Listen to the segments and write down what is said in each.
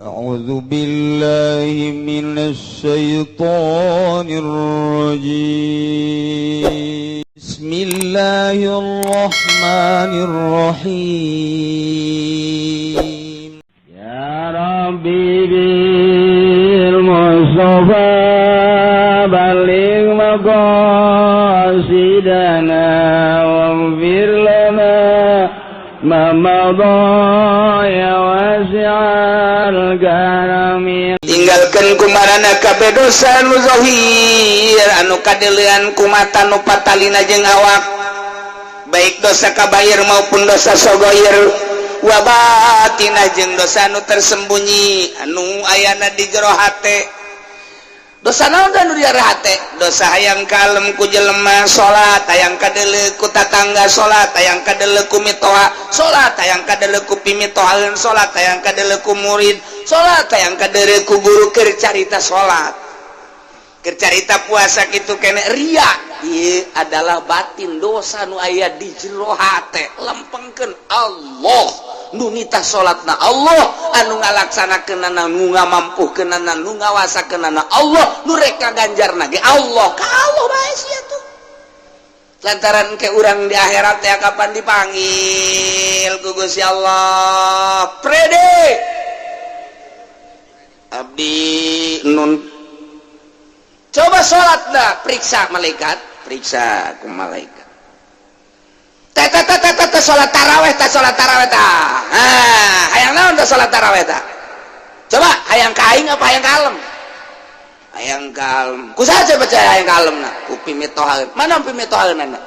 أعوذ بالله من الشيطان الرجيم بسم الله الرحمن الرحيم يا ربي بالمصطفى بلغ مقاصدنا واغفر لنا ما مضى ya wasi'al karami tinggalkan kumarana kabeh dosa nu zahir anu kadeulean ku mata nu patalina jeung awak baik dosa kabair maupun dosa sagoir wa batinah jeung dosa nu tersembunyi anu ayana di jero hate. Dosa naon anu di jero hate? Dosa hayang kalem ku jelema salat, hayang kadeuleu ku tatangga salat, hayang kadeuleu ku mitoha salat, hayang kadeuleu ku pimitohaeun salat, hayang kadeuleu ku murid salat, hayang kadeuleu ku guru keur carita salat, keur carita puasa kitu kene ria. Ieu adalah batin dosa nu aya di jero hate. Lempengkeun Allah nu nita salatna Allah, anu ngalaksanakeunana nu ngamampuhkeunana nu ngawasakeunana Allah, nu rek ngaganjarna ge Allah. Kalau bae sia tuh lantaran ke urang di akhirat teh kapan dipanggil ku Gusti Allah. Prede abdi nun coba salatna periksa malaikat, periksa ku malaikat. Salat taraweh ta, salat taraweh ta. Hayang naon ta salat taraweh ta? Coba hayang kaing apa hayang kalem? Hayang kalem. Kusaha baca hayang kalemna? Ku pimitohaeun. Mana pimitohaeunana?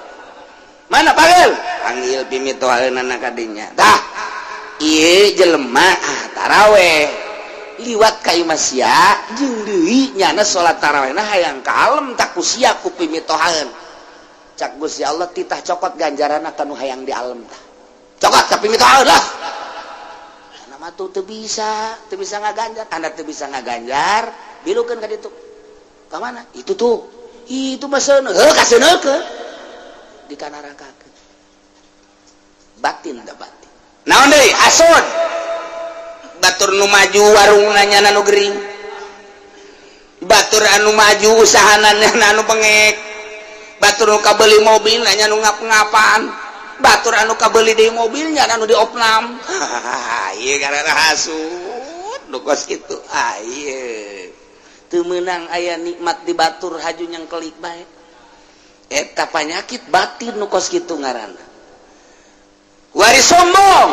Mana panggil? Panggil pimitohaeunana ka dinya. Tah. Ieu jelema taraweh. Liwat ka imah sia jeung deui nyana salat tarawehna hayang kalem tak ku sia ku pimitohaeun. Cak Gusti Allah titah cokot ganjarana kanu hayang di alam tah. Cokot tapi mitohaeun lah. Nama tuh teu bisa ngaganjar, anda teu bisa ngaganjar, bilukeun ka ditu. Ka mana? Itu tuh. Itu mah seuneu. Heuh ka seuneukeun. Dikanarakakeun. Batin da batin. Naon deui? Hasud. Batur nu maju warungna nyana nu gering. Batur anu maju usahanana anu bengek. Batur anu kabeli mobil nanya nu ngap-ngapan, batur anu kabeli di mobilnya anu di opnam. Ieu karana hasud nu kos kitu. Ieu teu meunang aya nikmat di batur haju nyang kelik bae. Eta panyakit batin nu kos kitu ngaranna. Waris sombong.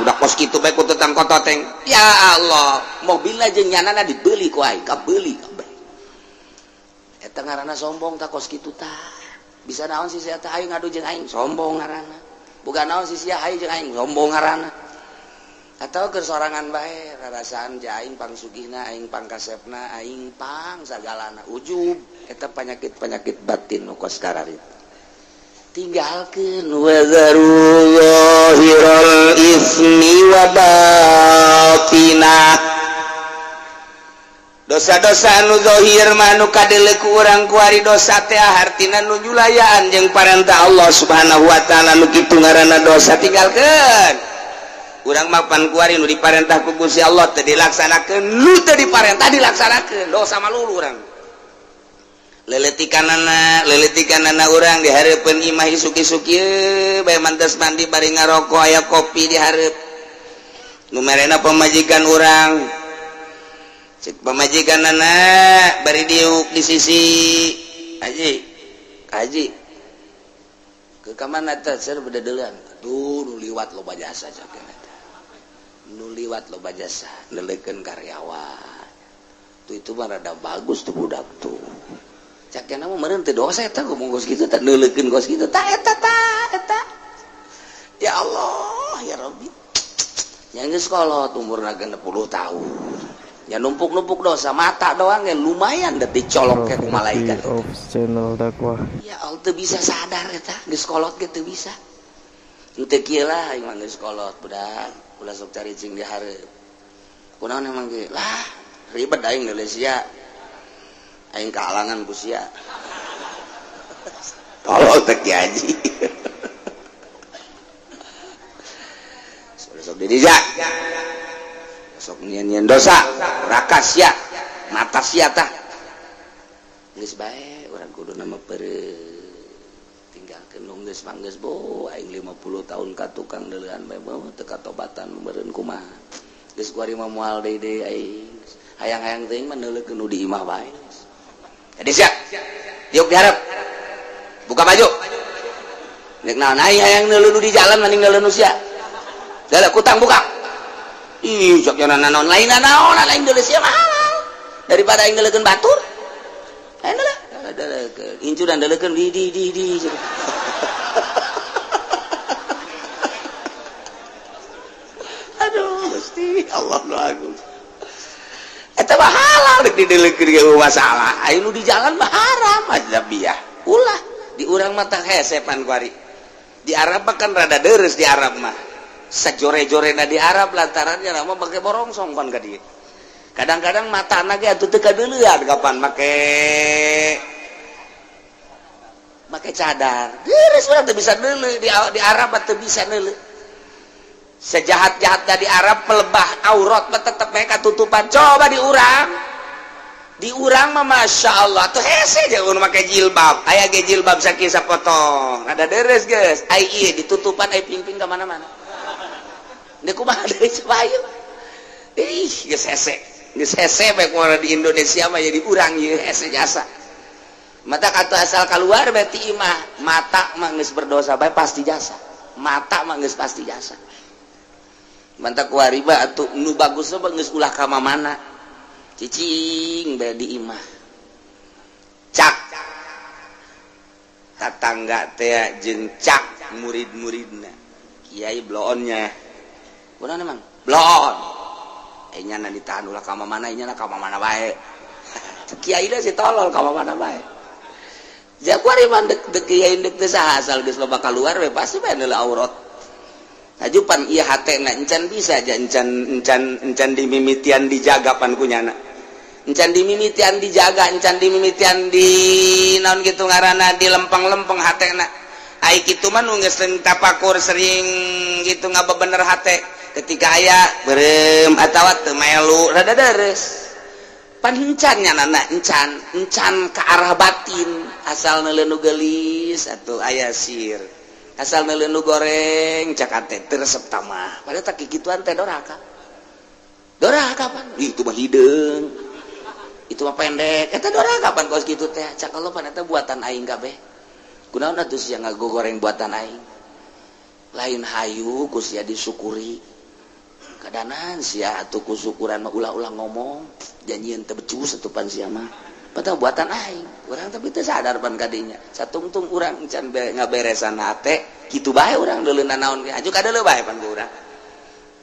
Udah kos kitu bae ku tetang kototeng. Ya Allah, mobilna jeung nyanana dibeli ku aing, kabeuli kabeh. Eta ngaranna sombong tak kos kitu tah. Bisa naon si sia teh aing ngadu jeung aing sombong ngaranna. Bukan naon si sia aing jeung aing sombong ngaranna. Atau keur sorangan bae rarasaan ja aing pangsugihna, aing pangkasepna, aing pang sagalana. Ujub eta penyakit-penyakit batin nu kos kararit. Tinggalkeun wa zarullahirul ismi wa batinah. Dosa-dosa anu zahir mah anu kadeuleu ku urang ku ari dosa teh hartina nu julayaan jeung parentah Allah Subhanahu wa taala nu kitu ngaranna dosa tinggalkeun. Urang mah pan ku ari nu diparentah ku Gusti Allah teh dilaksanakeun, nu teu diparentah dilaksanakeun. Dosa malulu urang. Leletikanana urang di hareupeun imah isuk-isuk ieu bae mantes mandi bari ngaroko aya kopi di hareup. Nu merena pamajikan urang cek pamajikan anak bari diuk di sisi haji ke kamana teh seur bedeuleun tuh nu liwat loba jasa cakeun eta nu liwat loba jasa leulekeun karyawan tuh itu mah rada bagus tuh budak tuh cakeun mah meureun teu dosa eta ngomong kos kitu teh leulekeun kos kitu tah eta ya Allah ya Rabbi nya geus kolot umurna 60 tahun. Ya numpuk-numpuk dosa mata doang yang lumayan da dicolok ke ku malaikat. Channel dakwah. Ya Allah teu bisa sadar eta, geus kolot ge teu bisa. Nu teu kieu lah aing mah geus kolot budak, ulah sok cari cing di hareup. Kunaon emang ge? Lah, ribet aing geus sia. Aing kahalangan ku sia. Tolol teh Ki Haji. Sok didijak. sok nyian dosa raka sia mata sia tah geus bae urang kudu nama tinggalkeun nu geus manggeus bo aing 50 tahun ka tukang deuleuhan bae bae teu katobatan meureun kumaha geus kuari mah moal deui aing hayang-hayang teuing mah neuleukeun nu di imah bae jadi sia diuk diharap buka baju nek naon aing hayang neuleuh nu di jalan mending neuleuh nu sia galak kutang buka ih sok jangan naon lain naon aing deuleuh sia mahal daripada aing deuleukeun batur ayeuna lah incuran deuleukeun di aduh Gusti Allah nu agung eta mah halal rek dideuleukeun ge masalah aya nu di jalan mah haram ajabiyah ulah di urang mah tah hesepan kuari di Arab mah kan rada deres di Arab mah sajore-jorena di Arab lantarannya mah make borongsong kan ka dieu kadang-kadang matana ge atuh teu kadeuleuan kapan make cadar deres urang teu bisa neuleuh di Arab mah teu bisa neuleuh sejahat-jahatna di Arab pelebah aurat mah tetep mereka tutupan coba di urang mah masya Allah tuh hese aja urang make jilbab aya ge jilbab sakieu sapotong ada deres geus ai ieu ditutupan ai pingping ka mana-mana nek kumaha deui coba ayeuna ih geus hese bae kumaha di Indonesia mah jadi urang ieu hese jasa mata kata asal keluar berarti imah mata mah geus berdosa bae pasti jasa mata mah geus pasti jasa mantap kuari ba atuh nu bagus mah geus ulah ka mana cicing bae di imah cak tatangga teh jeung cak murid-muridna kiai bloonnya kunaon emang bloon nyana ditahan ulah ka mana nyana ka mana bae kiai da si tolol ka mana bae ja kuari mah dek kiai dek teh saha asal geus loba keluar we pasti bae neuleuh aurat ajupan iya hatena encan bisa aja encan dimimitian dijaga pan kunyana encan dimimitian dijaga encan dimimitian di naon gitu ngaranna di lempeng-lempeng hatena ai kitu mah nu geus tapakur sering gitu ngabebener hate ketika aya beureum atawa teu melu rada deres pan encan nyanana encan ka arah batin asal neuleuh nu geulis atuh aya sir asal neuleuh nu goreng cakate teu resep tamah padahal tak kikituan teh doraka pan itu mah hideung itu mah pendek eta doraka pan kos kitu teh cak Allah pan eta buatan aing kabeh kunaon atuh sia ngagogoreng buatan aing lain hayu ku sia disyukuri kadanan sia atuh ku syukuran mah ulah-ulah ngomong janjieun teh becus atuh pan sia mah padahal buatan aing urang tapi teu sadar pan kadinya satungtung urang can ngaberesan hate kitu bae urang deuleunan naon aju kadeuleuh bae pan ku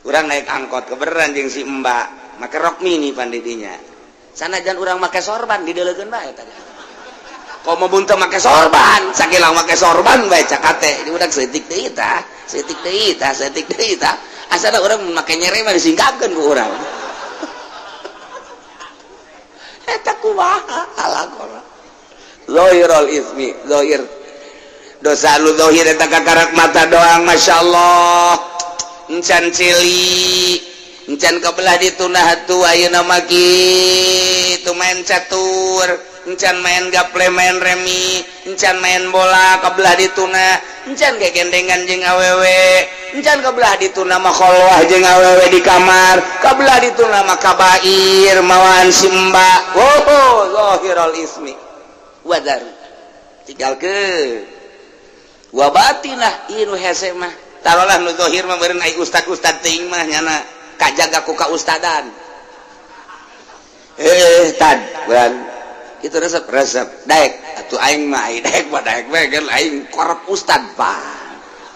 urang naik angkot kebeneran jeung si mbak make rok mini pan didinya sanajan urang make sorban dideuleukeun bae tadi komo buntu make sorban sakilang make sorban bae cak hate udah seutik deui tah asana urang make nyere mah disingkapkeun ku urang eta kumaha alaqora zahirul ismi zahir dosa lu zahir eta kakarak mata doang masyaallah encan cili encan kabelah ditunah atuh ayeuna mah kitu main catur encan main gaple main remi encan main bola kabelah dituna encan gegendengan jeung awewe encan kabelah dituna mah kholwah jeung awewe di kamar kabelah dituna mah kabair mawaan simba zahirul ismi wadar tinggalkeun wa batinah inu hese mah tarolah nu zahir mah meureun ai ustad teuing mah nyana kajaga ku ka ustadan tad bulan itu resep daek atuh aing mah ai daek we geus aing korep ustad pa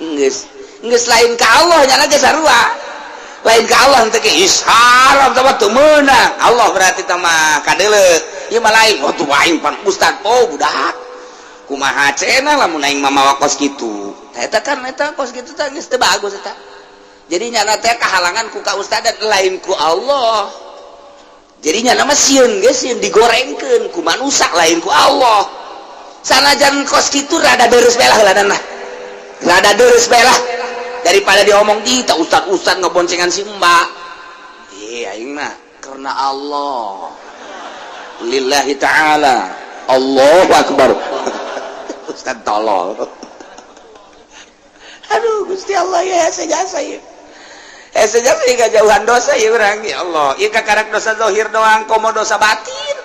geus lain ka Allah nya ge sarua lain ka Allah teh ge isharam teh teu meunang Allah berarti teh mah kadeuleuh ieu mah lain tuh aing pan ustad budak kumaha cenah lamun aing mah mawa kos kitu eta kan eta kos kitu teh geus teu bagus eta jadi nya teh kahalangan ku ka ustadan lain ku Allah jadinya nama sieun geus sieun digorengkeun ku manusia lain ku Allah sanajan kos kitu rada deres belah heulanan rada deres belah daripada diomong di tak ustad-ustad ngeboncengan si mbak aing mah karena Allah lillahi ta'ala Allahu akbar. Ustaz tolol. Aduh Gusti Allah ya sejasa ya. Sejasa ya jauhan dosa ya urang ya Allah. Ieu kakarak dosa zahir doang komo dosa batin.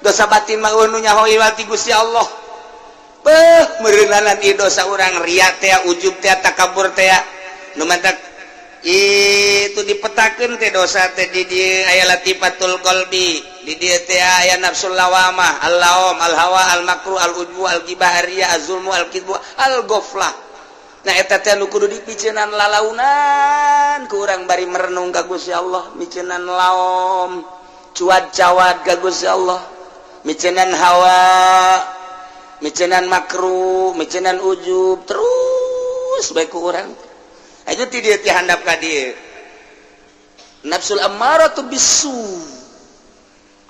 Dosa batin mah nu nyaho iwati Gusti Allah. Beuh meureunanan ieu dosa urang ria teh ujub teh takabur teh nu mantak itu dipetakeun teh dosa teh di dieu aya latifatul qalbi di dieu teh aya nafsul lawamah al-lawam al-hawa al-makruh al-ujbu al-ghibah ar-riya az-zulmu al-kidbu al-ghaflah. Nah eta teh nu kudu dipiceunan lalaunan ku urang bari merenung ka Gusti Allah, miceunan laom cuad-cawad ka Gusti Allah, miceunan hawa, miceunan makruh, miceunan ujub terus bae ku urang. Ayo ti dieu teh handap ka dieu. Nafsul ammaratu bisu.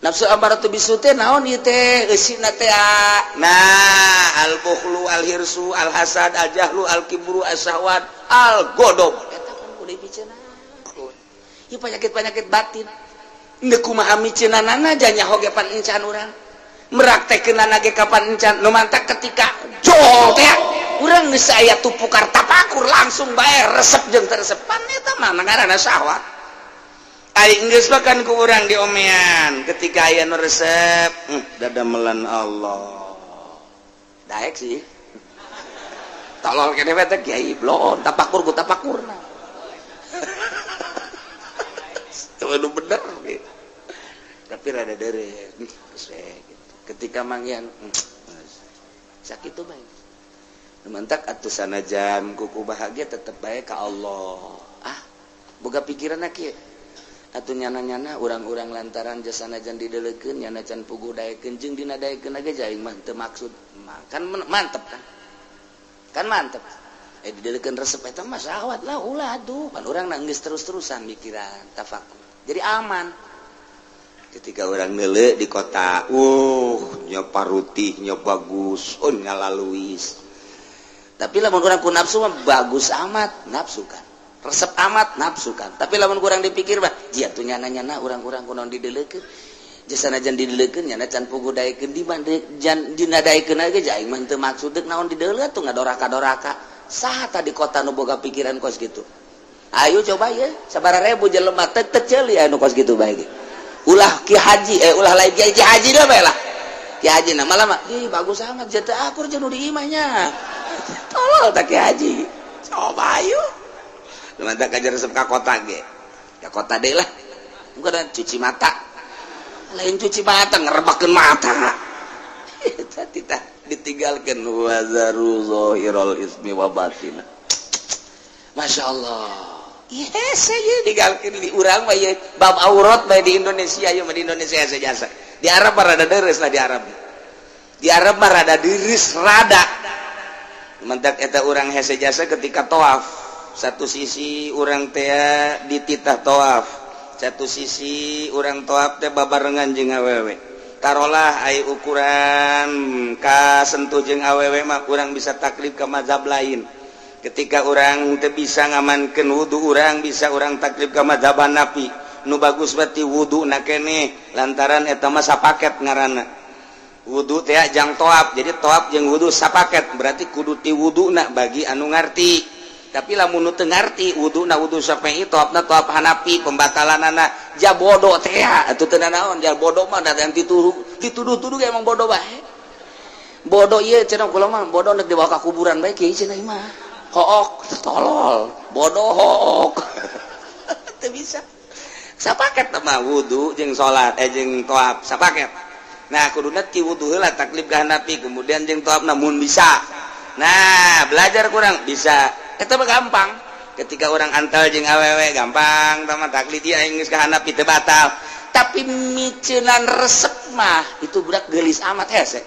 Nafsul ammaratu bisu teh naon ieu teh? Eusina teh nah, al-bukhlu, al-hirsu, al-hasad, al-jahlu, al-kibru, as-sahwat, al-ghadab. Eta kan kudu dipiceunana. Ieu penyakit-penyakit batin. Teu kumaha miceunanana nya hoge pan encan urang. Meraktekeunana ge kapan encan nu mantak ketika jol teh. Urang geus aya tupukar tapakur langsung bae resep jeung teresep pan eta mah ngaranna syahwat. Aing geus makan ku urang di omean ketika aya nu resep dadamelan Allah. Daek sih. Tolol kene we teh kiai blon tapakur ku tapakurna. Itu bener gitu. Tapi rada deureuk geus we gitu. Ketika manggian sakitu bae. Mantak atuh sanajan kuku bahagia tetep bae ka Allah. Boga pikiran kieu. Atuh nyana-nyana urang-urang lantaran jasa sanajan dideulekeun nyana can puguh daekeun jeung dina daekeun ge jaing mah teu maksud. Kan mantep kan. Kan mantep. Dideulekeun resep eta mah syahwat lah ulah atuh. Pan urang geus terus-terusan mikiran tafakur. Jadi aman. Ketika orang neuleuh di kota, nya parutih, nya bagus, ngalaluis. Tapi lamun kurang ku nafsu mah bagus amat nafsu kan, resep amat nafsu kan. Tapi lamun kurang dipikir mah jiatu nyana-nyana urang-urang kunaon dideulekeun jasana jan dideulekeun nyana can puguh daekeun di mande jan dina daekeun ge jaing mah teu maksud deuk naon dideuleut tuh ngadoraka-doraka saha tadi kota nu boga pikiran kos gitu. Ayo coba ye sabaraha ribu jelema teu ceuli anu kos gitu bae ge ulah ki haji ulah lain ki haji dah bae lah ki haji na malah mah bagus amat jatah akur jeung nu di imahnya. Tolol tak haji. Coba ayo. Lumantak aja resep ka kota ge. Ka kota deui lah. Engko dan cuci mata. Lain cuci mata ngerebakeun mata. Eta titah ditinggalkeun wazaru zahirul ismi wa batin. Masyaallah. Yes, saya tinggalkeun di urang mah ye bab aurat bae di Indonesia ieu mah di Indonesia sajasa. Di Arab mah rada deres lah di Arab. Di Arab mah rada diris rada. Mentak eta urang hese jasa ketika tawaf satu sisi urang teh dititah tawaf satu sisi urang tawaf teh babarengan jeung awewe tarolah aya ukuran ka sentuh jeung awewe mah urang bisa taklif ka mazhab lain ketika urang teu bisa ngamankeun wudu urang bisa urang taklif ka mazhab Hanafi nu bagus berarti wuduna keneh lantaran eta mah sapaket ngaranna wudu teh jang toab jadi toab jeung wudu sapaket berarti kudu ti wuduna bagi anu ngarti tapi lamun teu ngarti wuduna wudu Syafi'i toabna toab Hanafi pembatalanana ja bodoh teh atuh teu naon ja bodoh mah da yang dituduh-tuduh ge emang bodoh bae bodoh ieu cenah kula mah bodoh nek dibawa ka kuburan bae kieu cenah mah hook tolol bodoh hook teu bisa sapaket mah wudu jeung salat jeung toab sapaket. Nah kuduna ti wudu heula taklif ka Hanafi kemudian jeung tawaf namun bisa. Nah belajar kurang bisa eta mah gampang ketika orang antal jeung awewe gampang tama taklif dia geus ka Hanafi teu batal tapi miceunan resep mah itu budak geulis amat hese.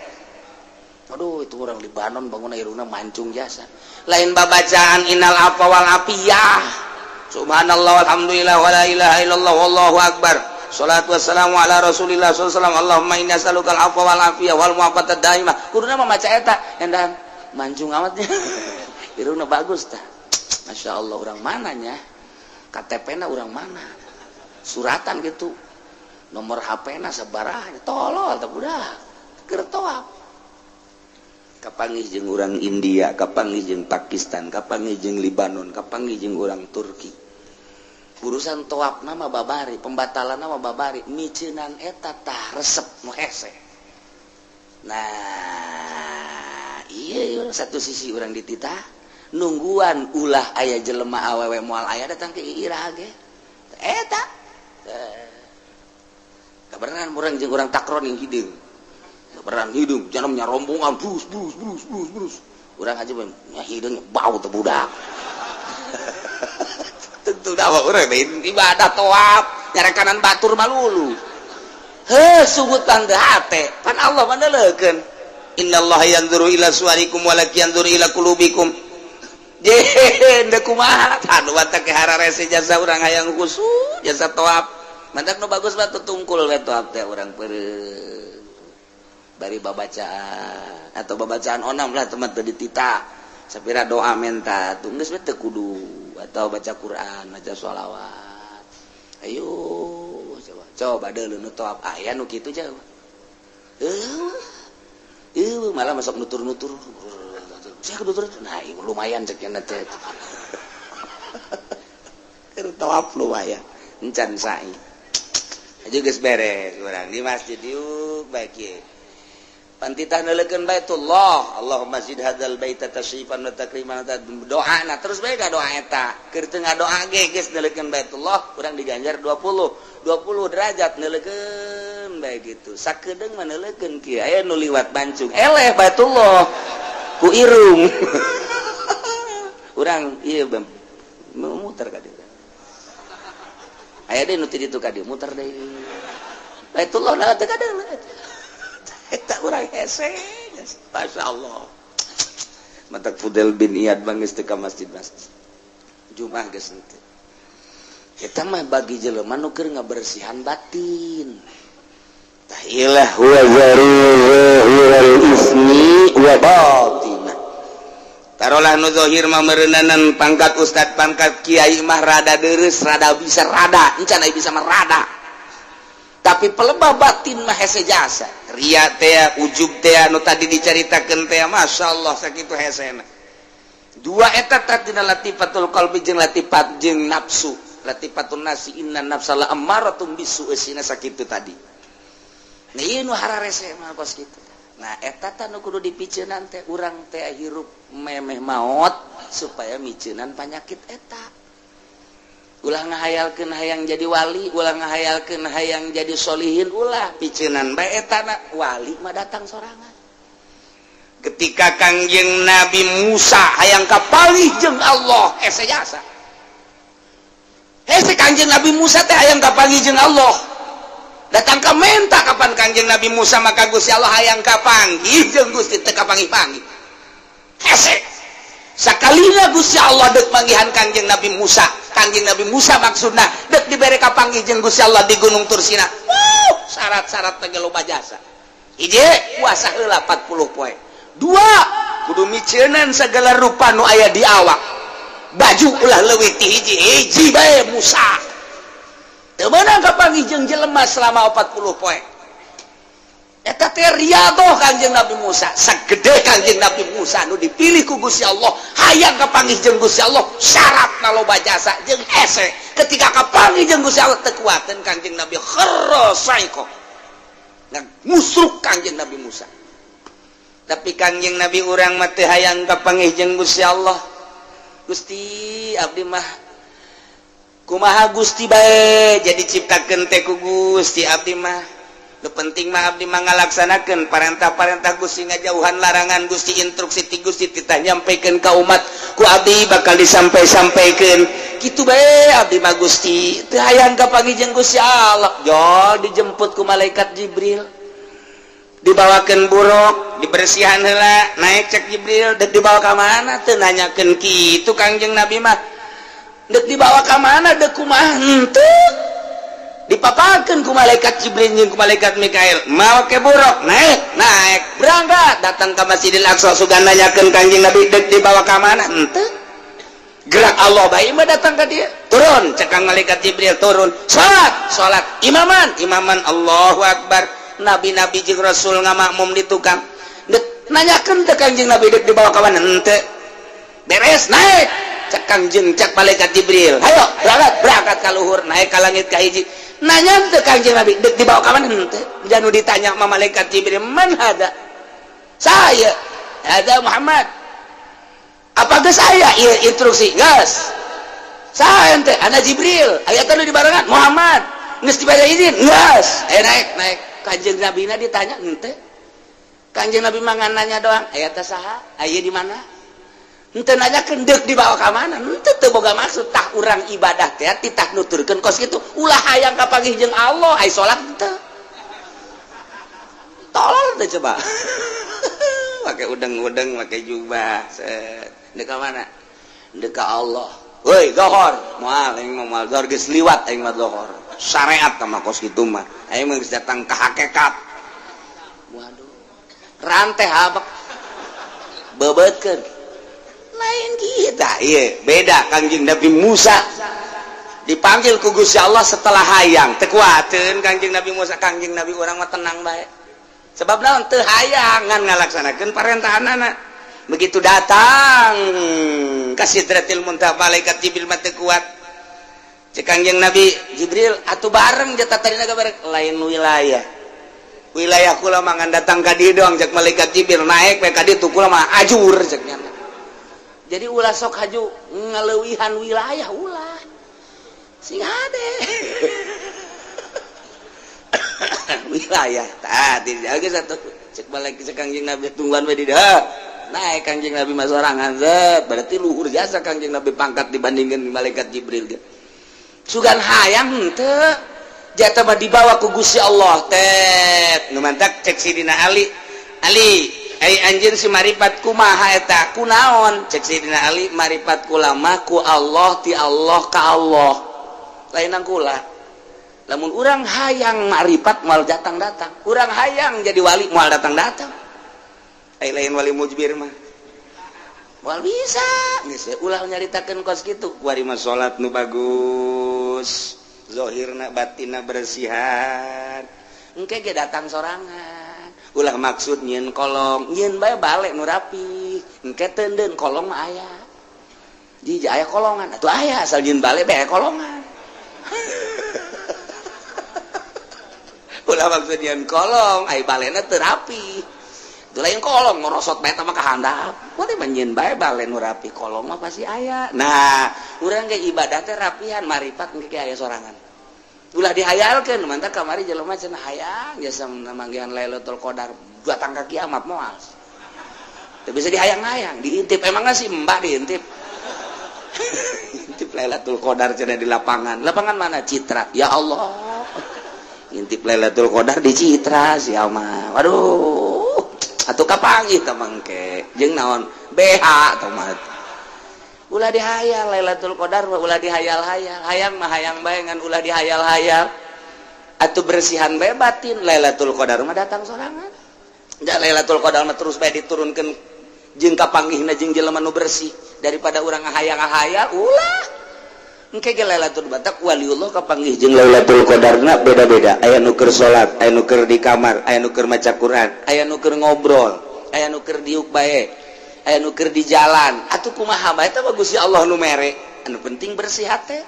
Aduh itu orang Libanon bangun irungna mancung jasa lain babacaan innal afwa wal afiyah subhanallah walhamdulillah wala ilaha illallah wallahu akbar Salatu wassalamu ala Rasulillah sallallahu alaihi wasallam. Allahumma inna nas'alukal afwa wal afiyah wal mu'afata daimah. Kuduna mah maca eta endan mancung amatnya. Irungna bagus tah. Masyaallah urang mananya? KTP-na urang mana? suratan gitu nomor HP-na sabaraha tolol teh budak keur toab kapanggih jeung urang India kapanggih jeung Pakistan kapanggih jeung Libanon kapanggih jeung urang Turki urusan toab nama babari pembatalan nama babari micenan eta tah resep nu hese nah iya satu sisi urang dititah nungguan ulah aya jelema awewe moal aya datang ke irah ge eta kabeneran urang jeung urang takron yang hideung kabeneran hideung janamnya rombongan brus urang aja nya hideung bau teh budak tentu dawa urang ibadah toab nyarekanan batur malulu heuh sugut tang hate pan Allah mandelekeun innallaha yanzuru ila suwarikum wa la yanzuru ila qulubikum ndek kumaha anu watak hararese jasa urang hayang khusyuk jasa toab mantak nu bagus mah tutungkul we toab teh urang peureun bari babacaan atau babacaan onam lah teman teu ditita sapira doa menta teu geus we teu kudu atau baca Quran baca sholawat ayo coba deuleu nu toab aya nu kitu jauh malah masuk nutur-nutur saya kebetulan nah lumayan ceknya teh toab lumayan encan sai aja geus beres urang di masjid yuk baik ye pantitah neulekeun Baitullah Allahumma zid hadzal baita tashrifan wa takriman doana terus bae ka doa eta keur teu ngadoa ge geus neulekeun Baitullah urang diganjar 20 derajat neulekeun bae gitu sakedeung mah neulekeun kieu aya nu liwat bancung eleh Baitullah ku irung urang ieu muter ka dieu aya deui nu ti ditu ka dieu muter deui Baitullah na teu kadeung eta urang hese masyaallah matak Fudel bin Iyad bangis teu ka masjid Jumat geus teh eta mah bagi jelema nu keur ngabersihan batin tahilah wa zarul ismi wa batina tarolah nu zahir mah meureunanan pangkat ustad pangkat kiai mah rada deureus rada bisa rada encan aya bisa mah rada tapi pelebah batin mah hese jasa ria teh ujub teh anu tadi dicaritakeun teh masyaallah sakitu hesena dua eta tatina latifatul qalbi jeung latifat jeung nafsu latifatun nasi inna nafsala ammaratum bisu esina sakitu tadi nah ieu nu hararese mah kos kitu nah eta teh nu kudu dipiceunan teh urang teh hirup memeh maot supaya miceunan panyakit eta ulah ngahayalkeun hayang jadi wali ulah ngahayalkeun hayang jadi solihin ulah piceunan bae eta na wali mah datang sorangan ketika Kangjeng Nabi Musa hayang kapanggih jeung Allah hese jasa hese Kangjeng Nabi Musa teh hayang kapanggih jeung Allah datang ka menta kapan Kangjeng Nabi Musa maka Gusti Allah hayang kapanggih jeung Gusti teu kapanggih-panggih hese sakalina Gusti Allah deuk manggihan Kangjeng Nabi Musa maksudna deuk dibere kapanggih jeung Gusti Allah di Gunung Tursina syarat-syarat teh loba jasa hiji puasa heula 40 poe dua kudu miceunan segala rupa nu aya di awak baju ulah leuwih ti hiji bae Musa teu meunang kapanggih jeung jelema selama 40 poe eta teh riadoh Kangjeng Nabi Musa sagede Kangjeng Nabi Musa nu dipilih ku Gusti Allah hayang kapanggih jeung Gusti Allah syaratna loba jasa jeung hese ketika kapanggih jeung Gusti Allah teu kuateun Kangjeng Nabi kharsaiko ngusruk Kangjeng Nabi Musa tapi Kangjeng Nabi urang mah teu hayang kapanggih jeung Gusti Allah Gusti abdi mah kumaha Gusti bae jadi ciptakeun teh ku Gusti abdi mah nu penting mah abdi mah ngalaksanakeun parentah-parentah Gusti ngajauhan larangan Gusti instruksi ti Gusti titah nyampikeun ka umat ku abdi bakal disampai-sampaikeun kitu bae abdi mah Gusti teu hayang kapanggih jeung Gusti Allah jol dijemput ku malaikat Jibril dibawakeun buruk dibersihan heula naik cek Jibril deuk dibawa ka mana teu nanyakeun kitu Kangjeng Nabi mah deuk dibawa ka mana deuk kumaha henteu dipapakeun ku malaikat Jibril jeung ku malaikat Mikail mawa ke buruk naik berangkat datang ka Masjidil Aqsa sugan nanyakeun Kangjeng Nabi deuk dibawa ka mana henteu gerak Allah baik mah datang ke dia, turun cekang malaikat Jibril, turun salat imaman Allahu Akbar. Nabi-nabi jeung Rasul ngamakmum di tukang nanyakeun teh Kangjeng Nabi dek dibawa ka mana henteu beres naik cekang jeung cek malaikat Jibril, hayo berangkat ka luhur naik ka langit ka hiji, nanya teh Kangjeng Nabi dek dibawa ka mana henteu, janu ditanya sama malaikat Jibril, man hada, saya ada Muhammad. Apakah saya iya instruksi gas saya ente anak Jibril ayat tadi dibarengan Muhammad geus dibere izin gas naik Kanjeng Nabi na ditanya ente Kanjeng Nabi mangan nanya doang ayat saha aya di mana ente nanya kendek dibawa ka mana ente teu boga maksud tah urang ibadah teh titah nuturkeun kos kitu ulah hayang kapanggih jeung Allah ai salat teu tolol teh coba pakai udeng-udeng pakai jubah deka mana deka Allah woi zohor moal aing mah moal zohor geus liwat aing mah zohor syariat mah kos kitu mah aing mah geus datang ka hakikat. Waduh ranteh habak bebeutkeun lain kita ieu beda. Kangjeng Nabi Musa dipanggil ku Gusti Allah setelah hayang teu kuateun Kangjeng Nabi Musa, Kangjeng Nabi urang mah tenang bae sebab naon teu hayang ngan ngalaksanakeun parentahanana. Begitu datang ka Sidratil Muntaha malaikat Jibril mah teu kuat cek Kangjeng Nabi Jibril atuh bareng jata tarina bareng lain wilayah kula mah ngan datang ka dieu doang cek malaikat Jibril naik we ka ditu kula mah ajur cek nya. Jadi ulah sok haju ngaleuwihan wilayah ulah sing hade wilayah tadi jaga satu cek malaikat cek Kangjeng Nabi tungguan we di dah naik Kangjeng Nabi mah sorangan zat berarti luhur jasa Kangjeng Nabi pangkat dibandingkan malaikat Jibril ge sugan hayang henteu jata mah dibawa ku Gusti Allah teh nu mantak cek Sidina Ali ai anjeun si maripat kumaha eta kunaon cek Sidina Ali maripat kula mah ku Allah ti Allah ka Allah lain nang kula lamun urang hayang maripat moal datang-datang urang hayang jadi wali moal datang-datang lain wali mujbir mah moal bisa geus ulah nyaritakeun kos kitu kuari mah salat nu bagus zahirna batinna bersihan engke ge datang sorangan ulah maksud nyieun kolong nyieun bae bale nu rapi engke teu kolong mah aya di aya kolongan atuh aya asal nyieun bale bae kolongan ulah maksud nyieun kolong ai balena teu rapi lain kolong ngorosot bae mah kahandap boleh menyeun bae balen nu rapi kolong mah pasti aya. Nah urang ge ibadah teh rapihan maripat engke aya sorangan ulah dihayalkeun mantap kamari jelema cenah hayang jasa manggihan Lailatul Qadar datang ka kiamat moal teu bisa dihayang-hayang diintip emangna si mbak diintip intip Lailatul Qadar cenah di lapangan mana Citra ya Allah intip Lailatul Qadar di Citra sia mah waduh atuh kapanggih teh mangke jeung naon BH teh mah ulah dihayal Lailatul Qadar ulah dihayal-hayal hayang mah hayang bae ngan ulah dihayal-hayal atuh bersihan bae batin Lailatul Qadar mah datang sorangan da Lailatul Qadar mah terus bae diturunkeun jeung kapanggihna jeung jelema nu bersih daripada urang ngahayal-ngahayal ulah engke ge Lailatul Qadar waliullah kapanggih jeung Lailatul Qadarna beda-beda aya nu keur salat aya nu keur di kamar aya nu keur maca Quran aya nu keur ngobrol aya nu keur diuk bae aya nu keur di jalan atuh kumaha bae teh Gusti Allah nu mere anu penting bersih hate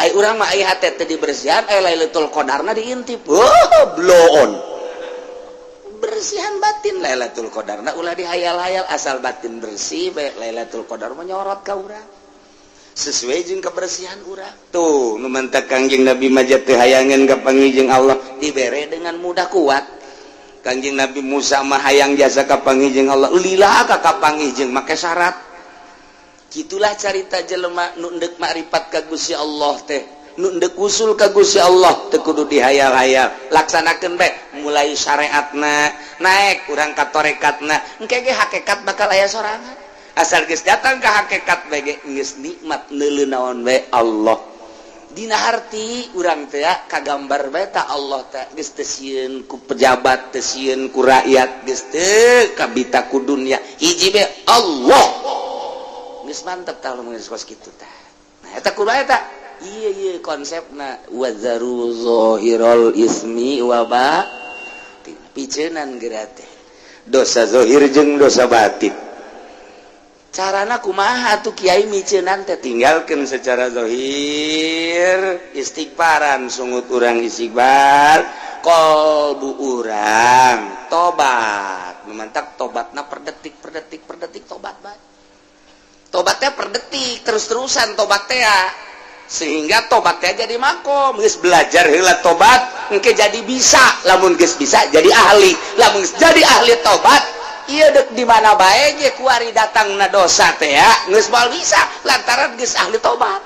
ai urang mah aya hate teh dibersihan aya Lailatul Qadarna diintip blow on bersihan batin Lailatul Qadarna ulah dihayal-hayal asal batin bersih bae Lailatul Qadar mah nyorot ka urang sesuai jeung kebersihan urang tuh nu mantak Kangjeng Nabi mah teu hayangan kapanggih jeung Allah dibere dengan mudah kuat. Kangjeng Nabi Musa mah hayang jasa kapanggih jeung Allah lillah ka kapanggih jeung make syarat gitulah carita jelema nu endek makrifat ka Gusti Allah teh nu endek usul ka Gusti Allah teu kudu dihayal-hayal laksanakeun bae mulai syariatna naik urang ka tarekatna engke ge hakikat bakal aya sorangan asal geus datang ka hakikat bae geus nikmat neuleuh naon bae Allah dina harti urang teh kagambar bae ta Allah teh geus teu sieun ku pejabat teu sieun ku rakyat geus teu kabita ku dunya hiji bae Allah geus mantep tah mun geus kitu tah. Nah eta kumaha eta? Iya konsepna wazaru zahirul ismi wa batin. Piceunan geura teh. Dosa zahir jeung dosa batin. Carana kumaha atuh kiai miceunan teh tinggalkeun secara zahir, istighfaran sungut urang istighfar, qalbu urang tobat. Memantak tobatna per detik tobat bae. Tobatnya per detik terus-terusan tobat teh sehingga tobatnya jadi makom. Geus belajar heula tobat engke jadi bisa, lamun geus bisa jadi ahli, lamun jadi ahli tobat ieu deuk di mana bae ge kuari datangna dosa teh geus moal bisa lantaran geus ahli tobat.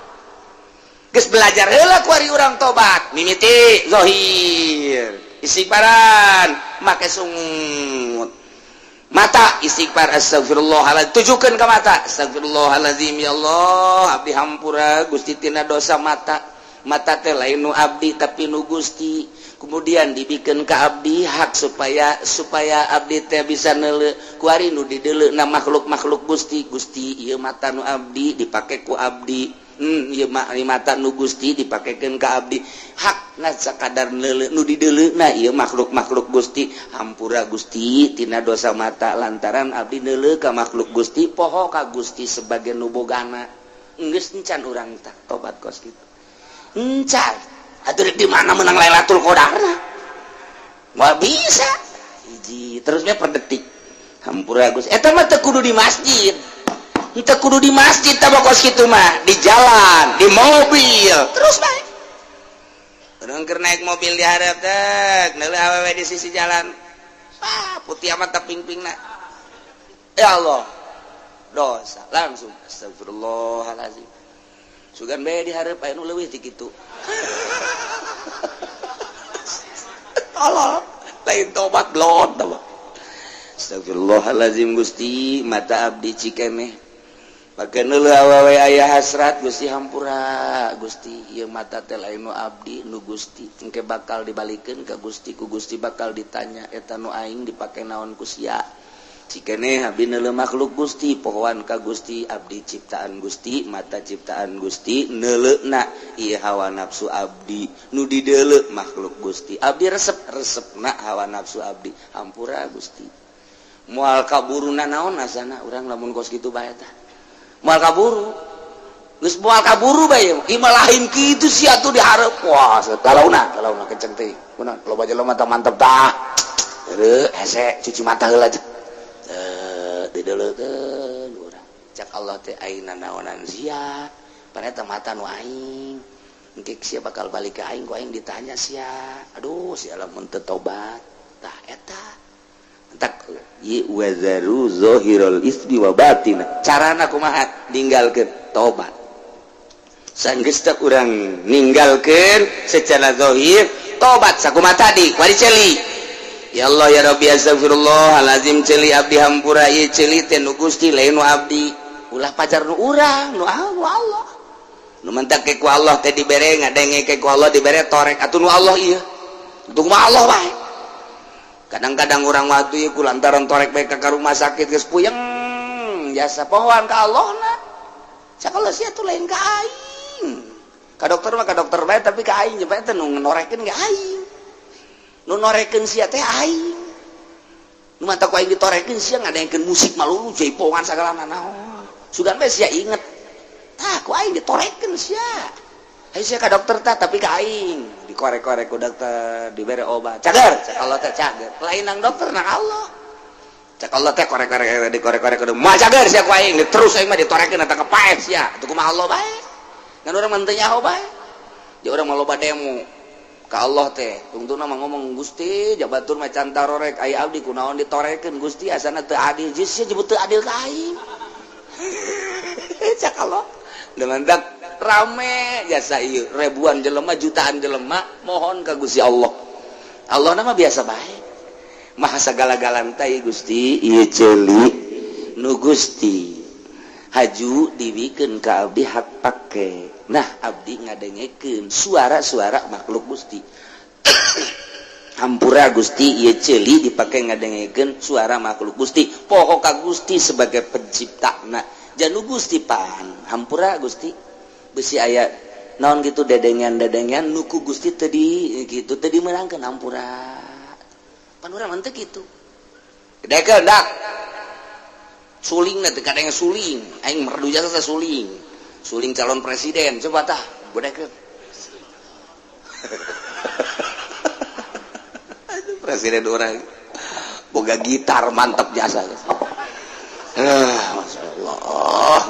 Geus belajar heula kuari urang tobat, mimiti zahir, istighfaran, make sungut. Mata istighfar astagfirullahaladzim, tujukan ke mata astagfirullahaladzim, ya Allah abdi hampura Gusti tina dosa mata teh lain nu abdi tapi nu Gusti, kemudian dibikin ke abdi hak supaya abdi teh bisa neuleuh kuari nu dideleukna makhluk Gusti ieu mata nu abdi dipake ku abdi, ieu mata nu Gusti dipakekeun ka abdi, hakna sakadar neuleuh nu dideleukna ieu makhluk Gusti, hampura Gusti tina dosa mata lantaran abdi neuleuh ka makhluk Gusti, poho ka Gusti sebagai nu bogana. Geus encan urang tah tobat kos kitu. Encan atuh di mana menang Lailatul Qadarna? Moal bisa. Hiji terusnya per detik. Hampura Gusti. Eta mah teu kudu di masjid. Kita kudu di masjid tabakos gitu mah, di jalan, di mobil, terus baik. Orang keur naik mobil di hareup teh, neuleuh awewe di sisi jalan. Putih amat taping-pingna. Ya Allah. Dosa langsung astagfirullahalazim. Sugan bae di hareup aya nu leuwih ti kitu. Allah, lain tobat blot tah. Astagfirullahalazim Gusti, mata abdi cikeneh. Pake neuleuh awewe aya hasrat Gusti hampura Gusti, ieu mata teh lain nu abdi nu Gusti, engke bakal dibalikeun ka Gusti, ku Gusti bakal ditanya eta nu aing dipake naon ku sia. Cikeneh abdi neuleuh makhluk Gusti, pohoan ka Gusti, abdi ciptaan Gusti, mata ciptaan Gusti, neuleuhna ieu hawa nafsu abdi nu dideuleuh makhluk Gusti. Abdi resep-resepna hawa nafsu abdi, hampura Gusti. Moal kaburuna naon asana urang lamun kos kitu bae tah. Moal kaburu. Geus moal kaburu bae. Ieu mah lain kitu sia atuh di hareup. Wah, kalauna kenceng teh. Kunaon? Loba jelema teh mantep tah. Heureuh, hese cuci mata heula aja. Dideuleukeun urang. Cak Allah teh ayeuna naonan sia. Paneta mata nu aing. Engke sia bakal balik ka aing, ku aing ditanya sia. Aduh, sia lamun teu tobat. Tah eta. Tak wazaru zahirul ismi wa batin. Carana kumaha? Ninggalkeun tobat. Sanggeus teh urang ninggalkeun secara zahir tobat sakumaha tadi? Kuari ceuli. Ya Allah ya Rabbi astagfirullahalazim, ceuli abdi hampura ieu ceuli teh nu Gusti lain nu abdi. Ulah pajar nu urang, nu Allah. Nu mentak ke ku Allah teh dibere ngadenge ke ku Allah dibere torek atuh nu Allah ieu. Itu mah Allah bae. Kadang-kadang orang waktu ieu kulantaran torek bae ka rumah sakit geus puyeng jasa pohoan ka Allahna. Cak Allah sia tuh lain ka aing. Ka dokter mah ka dokter bae tapi ka aing bae teh nu norekeun ge aing. Nu norekeun sia teh aing. Nu mata ku aing ditorekeun sia ngadengkeun musik malulu jaipongan sagalana naon. Sugan bae sia inget. Tah ku aing ditorekeun sia. Ayo sia ka dokter tah tapi ka aing. Dikorek-korek ku dokter, diberi obat. Cager, cak Allah teh cager. Lain nang dokter nang Allah. Cak Allah teh korek-korek dikorek-korek kudu. Mah cager sia ku aing, terus aing mah ditorekeun eta ka paeh sia. Atuh kumaha Allah bae. Ngan urang mah teu nyaho bae. Jeung urang mah loba demo ka Allah teh. Tungtuna mah ngomong Gusti, jabatur mah can tarorek aya abdi kunaon ditorekeun Gusti asana teu adil. Jeung sia nyebut teu adil ka aing. Cak Allah. Dengan dak rame jasa ieu ribuan jelema jutaan jelema mohon ka Gusti Allah. Allah nama biasa bae. Maha sagala-galan teh Gusti ieu ceuli nu Gusti. Haju dibikeun ka abdi hak pake. Nah, abdi ngadengekeun suara-suara makhluk Gusti. Hampura Gusti ieu ceuli dipake ngadengekeun suara makhluk Gusti. Poho ka Gusti sebagai penciptana. Janu Gusti pan hampura Gusti besi aya naon gitu dedengan nuku Gusti tadi gitu tadi menangkan hampura pan urang mantep gitu dekel dak suling nanti kadang suling aing merdu jasa suling calon presiden coba tah bodekeun presiden orang boga gitar mantap jasa Masya Allah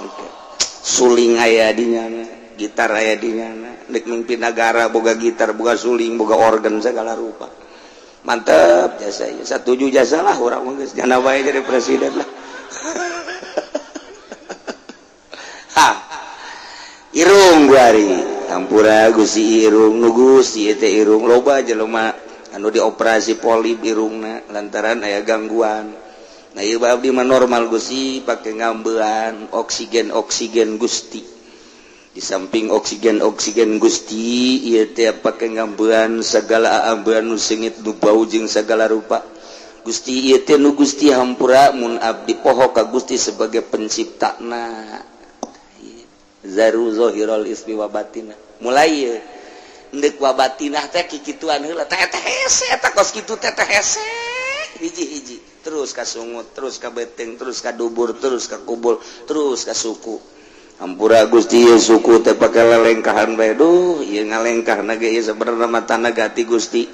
suling aya dinyana gitar aya dinyana dek mimpin negara boga gitar boga suling boga organ segala rupa mantap jasa ya satuju jasa lah orang mah geus jana bae jadi presiden lah ha irung guari hampura Gusti irung nu Gusti teh irung loba jelema anu dioperasi polip irungna lantaran aya gangguan. Nah ieu abdi mah normal Gusti pake ngambean oksigen Gusti. Di samping oksigen Gusti ieu teh pake ngambean sagala ambean nu sengit nu bau jeung sagala rupa. Gusti ieu teh nu Gusti hampura mun abdi poho ka Gusti sebagai penciptana. Zaru zahirul ismi wa batinah. Mulai ieu ndek wa batinah teh kikituan heula teh hese eta kos kitu teh hese hiji-hiji terus ka sungut terus ka beteng terus ka dubur terus ka kubul terus ka suku hampura Gusti ieu suku teh pake lelengkahan bae duh ieu ngalengkahna ge ieu sabenerna mah tanah gati Gusti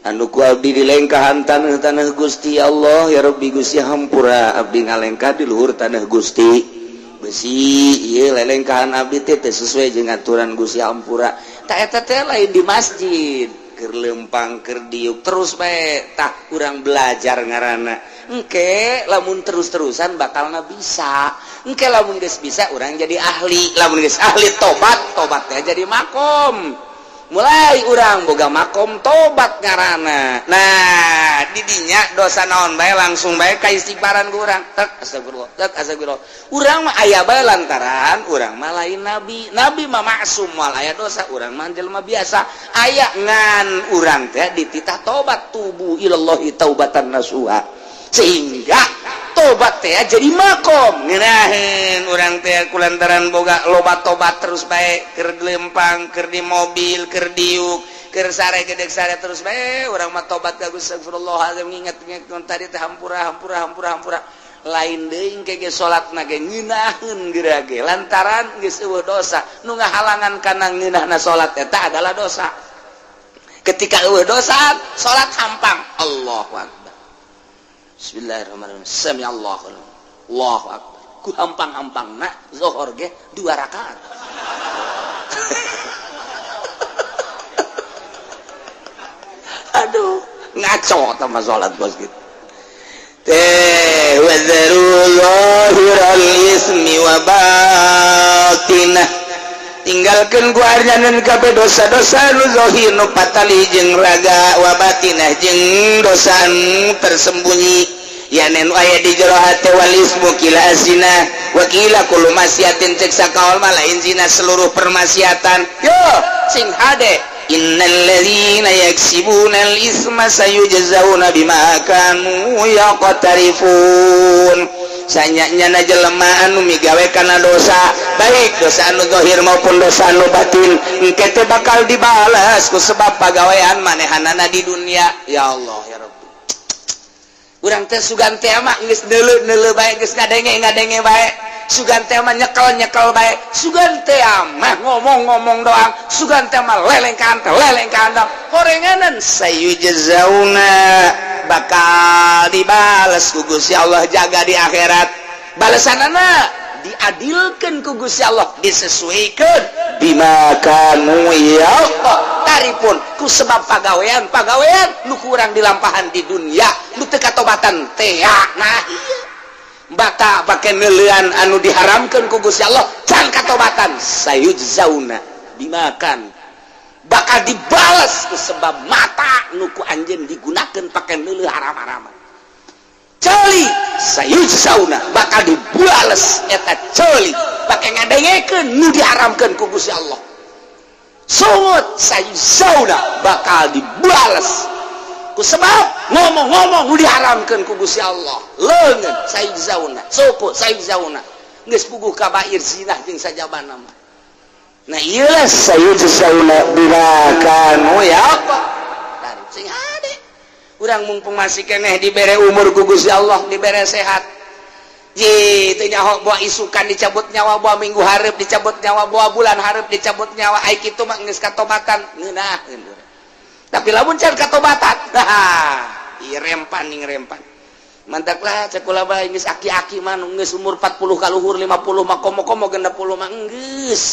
anu ku abdi dilengkahan taneuh Gusti Allah ya Rabbi Gusti hampura abdi ngalengkah di luhur tanah Gusti besi ieu lelengkahan abdi teh sesuai jeung aturan Gusti hampura tak eta teh lain di masjid keur lempang keur diuk terus bae tah urang belajar ngaranna engke lamun terus-terusan bakalna bisa engke lamun geus bisa urang jadi ahli lamun geus ahli tobat teh jadi makom mulai urang boga makom tobat ngaranna nah di dinya dosa naon bae langsung bae ka istighfaran ku urang tek astagfirullah urang mah aya bae lantaran urang mah lain nabi mah maksum moal aya dosa urang mah jelema biasa aya ngan urang teh dititah tobat tubu ilallahi taubatan nasuha sehingga tobat teh jadi makom ngeunaheun urang teh kulantaran boga loba tobat terus bae keur lempang keur di mobil keur diuk keur sare gedeg sare terus bae urang mah tobat ka Gusti astagfirullahalazim nginget-nginget tadi teh hampura lain deui engke ge salatna ge ngeunaheun geura ge lantaran geus eueuh dosa nu ngahalangan kana ngeunahna salat eta adalah dosa ketika eueuh dosa salat hampang Allahu akbar Bismillahirrahmanirrahim. Samiallahu Allahu akbar. Ku hampang-hampangna zuhur ge 2 rakaat. Aduh, ngaco tah mah salat bos gitu. Wa zarullahiral ismi wa batinah. Tinggalkeun ku arjaneun kabeh dosa-dosa nu zahir nu patali jeung raga wa batinah jeung dosa tersembunyi ya nen aya di jero hate wal ismu kila zina wa kila kullu masyiatin cek sakaul malain zina seluruh permaksiatan yo sing hade innal ladzina yaksibuna al isma sayujzauna bima kanu yaqtarifun sanyanya jelema anu migawe kana dosa baik dosa anu zahir maupun dosa anu batin engke teh bakal dibalas ku sebab pagawean manehanana di dunia ya Allah ya Rabbi urang teh sugan teh mah geus neuleuh bae geus ngadenge bae sugan teh mah nyekel bae sugan teh mah ngomong doang sugan teh mah lelengkan horenganan sayujzauna bakal dibales ku Gusti Allah jaga di akhirat balesanana diadilkeun ku Gusti Allah disesuaikeun bima kanu ya taripun ku sebab pagawean nu kurang dilampahan di dunia nu teu katobatan teh nah ieu bata pake neuleuan anu diharamkeun ku Gusti Allah can katobatan sayujzauna bima kan bakal dibales ku sebab mata nu ku anjeun digunakeun pake neuleuh haram-haraman ceuli sayujzauna bakal dibales eta ceuli pake ngadengekeun nu diharamkeun ku Gusti Allah sungut sayujzauna bakal dibales ku sebab ngomong-ngomong nu diharamkeun ku Gusti Allah leungeun sayujzauna suku sayujzauna geus puguh kabair zinah jeung sajabana mah. Nah iyalah sayyid sauna birakan ya apa tarik sing hade urang mumpung masih keneh dibere umur ku Gusti Allah dibere sehat ji teu nyaho bawa isukan dicabut nyawa bawa minggu hareup dicabut nyawa bawa bulan hareup dicabut nyawa ai kitu mah geus katobatan ngeunaheun tapi lamun can katobatan ieu rempan ning rempan mantak lah cek ulah bae geus aki-aki mah geus umur 40 ka luhur 50 mah komo-komo 60 mah geus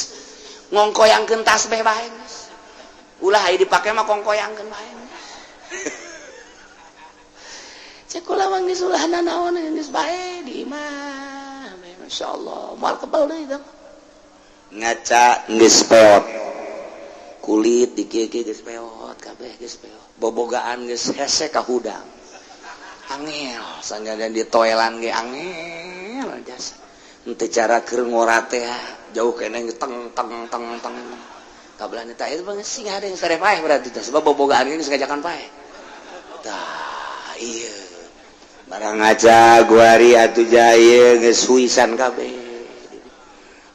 ngongkoyangkeun tasbih bae geus. Ulah aya dipake mah kongkoyangkeun bae. Cek ulah mah geus ulah nanaon geus bae di imah. Masyaallah, moal kebal deui tah. Ngaca geus peot. Kulit dikieu-kieu geus peot, kabeh geus peot. Bobogaan geus hese ka hudang. Angel, sanjadan ditoelan ge angel jasa. Ente cara keur ngora teh jauh kene teng kabelan eta itu bang sing ada yang sare paeh berarti teh sebab bobogaan geus ngajakan paeh tah iya barang aja guari atuh jaya geus huisan kabeh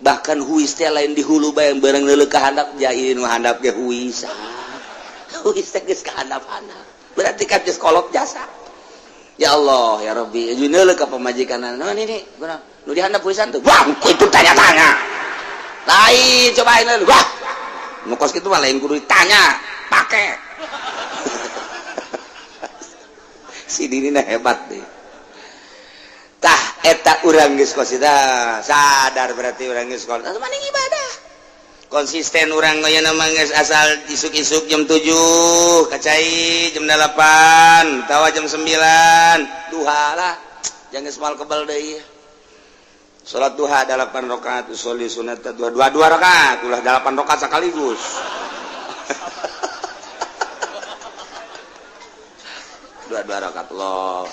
bahkan huis teh lain di hulu bae bareng neuleuh ka handap jain nu handap ge huisan huis teh geus ka handap-handap berarti kan geus kolot jasa ya Allah ya Rabbi neuleuh ka pamajikanna nah ini kurang nu dihandap huisan tuh wah itu tanya-tanya lain cobain dulu wah mukos gitu mah lain kudu ditanya pakai si dinina hebat deh tah eta urang geus kosida sadar berarti urang geus kosida maning ibadah konsisten urang aya mah geus asal isuk-isuk jam 7 kacai jam 8 tawa jam 9 duha lah jangan geus moal kebal deui salat duha 8 rakaat usolli sunat 2 rakaat ulah 8 rakaat sekaligus dua rakaat Allah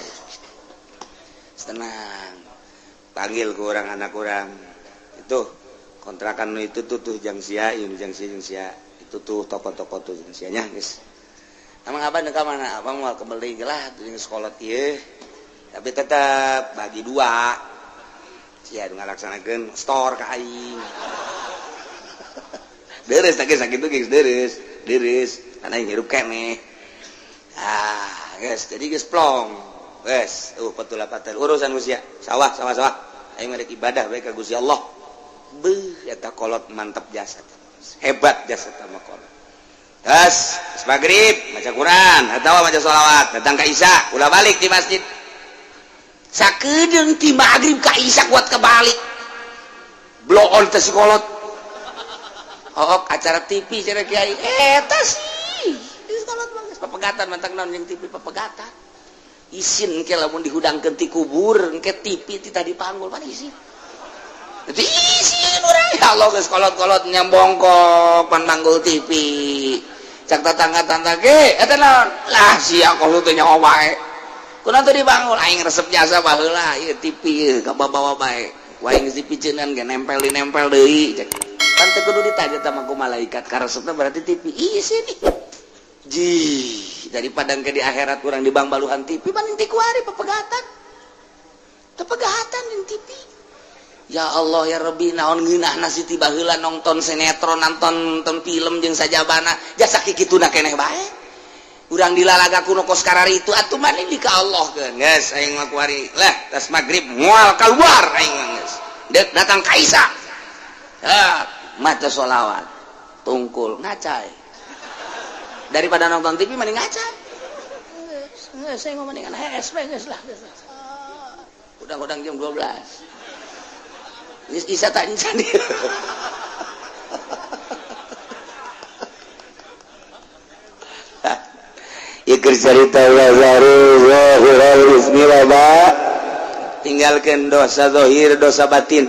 tenang panggil ke orang anak orang itu kontrakan itu tuh jang sia ieu jang sia itu tuh toko-toko tuh jang sia nya geus emang abah ka mana abang moal kembali lah jeung sekolah ieu tapi tetap bagi dua sia ngalaksanakeun store ka aing deres tak sakitu geus deres karena aing hirup keneh guys jadi geus plong guys patulapaten urusan usia sawah aing merek ibadah bae ka Gusti Allah beuh eta kolot mantep jasa hebat jasa mah kolot gas magrib maca Quran atawa maca sholawat datang ka isya ulah balik di masjid sakedeung ti magrib ka isya kuat kebalik blow on teh si kolot acara TV cara kiai eta sih di kolot mah geus papegatan mantang naon jeung TV papegatan isin ke lamun dihudangkeun ti kubur engke TV ti tadi panggul pan isin jadi isin urang ya Allah geus kolot-kolot nyambongkok pan panggul TV cak tetangga-tetangga ge eta naon lah sia kolot teh nyawa wae kunaon teh dibangun aing resep jasa baheula ieu TV ieu ka bawa bae wae geus dipiceunan ge nempel deui cek kan teh kudu ditanya sama ku malaikat ka resepna berarti TV isin daripada ke di akhirat kurang di bang baluhan TV banding ti kuari papegatan yang TV ya Allah ya Rabbi naon ngeunahna si ti baheula nonton sinetron nonton film jeung sajabana jasa kikituna keneh bae urang dilalaga kuno kos karari itu atuh mani di ka Allah keun geus aing mah kuari lah tas magrib moal keluar aing mah geus datang ka isya maca sholawat tungkul ngacai daripada nonton TV mending ngaca saya ngomong dengan HSP guys lah udang-udang jam 12 Isa tak insan dia ikir cerita wazaru zahiral bismillah tinggalkan dosa zahir dosa batin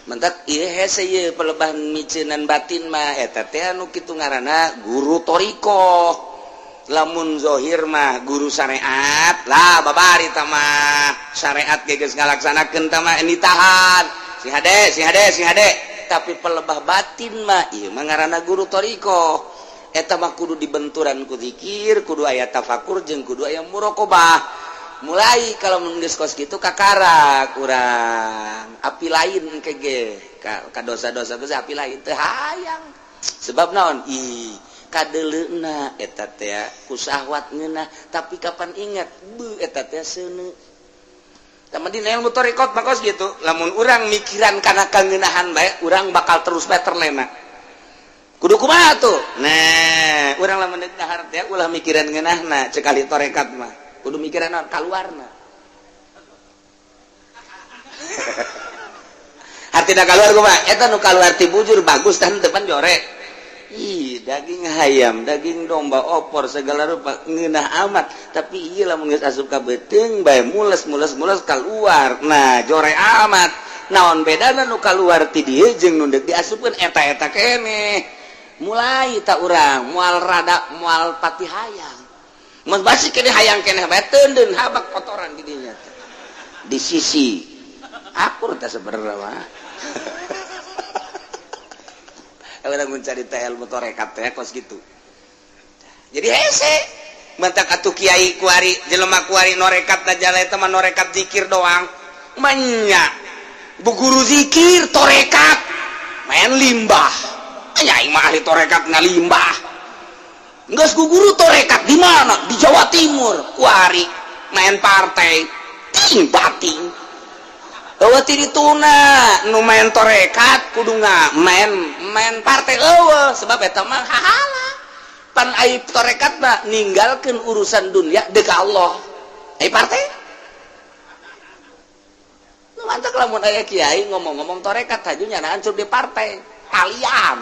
mentak ieu hese ieu pelebahan miceunan batin mah eta teh anu kitu ngaranna guru toriko lamun zahir mah guru syariat lah babari tah mah syariat ge geus ngalaksanakeun tah mah nitahan si hade tapi pelebah batin mah ieu mah ngaranna guru toriko eta mah kudu dibenturan ku zikir kudu aya tafakur jeung kudu aya muraqabah mulai kalau menggeus kos gitu kakara kurang api lain kege ka dosa-dosa geus api lain teu hayang sebab naon kadeleuna eta teh ku syahwat ngeunah tapi kapan ingat eta teh seuneu tama dina ilmu tarekat makos gitu lamun urang mikiran kana kangeunahan bae urang bakal terus bae terlena kudu kumaha tuh nah urang lamun deuk dahar teh ulah mikiran ngeunahna ceuk ahli tarekat mah kudu mikiran naon kaluarna artina kaluar kumaha eta nu kaluar ti bujur bagus tah depan jorek daging hayam, daging domba, opor segala rupa ngeunah amat tapi ieu lamun geus asup ka beuteung bae mules kaluar nah jore amat naon bedana nu kaluar ti dieu jeung nu deuk diasupkeun eta-eta keneh mulai tak urang moal pati hayang mun basi keneh hayang keneh bae teundeun habak kotoran di dinya di sisi akur teh sabenerna mah orang mencari ilmu tarekat teh kos gitu jadi hese bentak atuh kiai kuari jelema kuari norekat najala eta mah norekat zikir doang manya bu guru zikir tarekat main limbah nyai mah ahli tarekat ngalimbah geus ku guru tarekat di mana di Jawa Timur kuari main partai ting bating eueuh ti dituna nu main tarekat kudu main partai eueuh sebab eta mah hahala pan ai tarekat mah ninggalkeun urusan dunia deuk ka Allah ai partai nu mantep lamun aya kiai ngomong-ngomong tarekat haju nyana hancur di partai kalian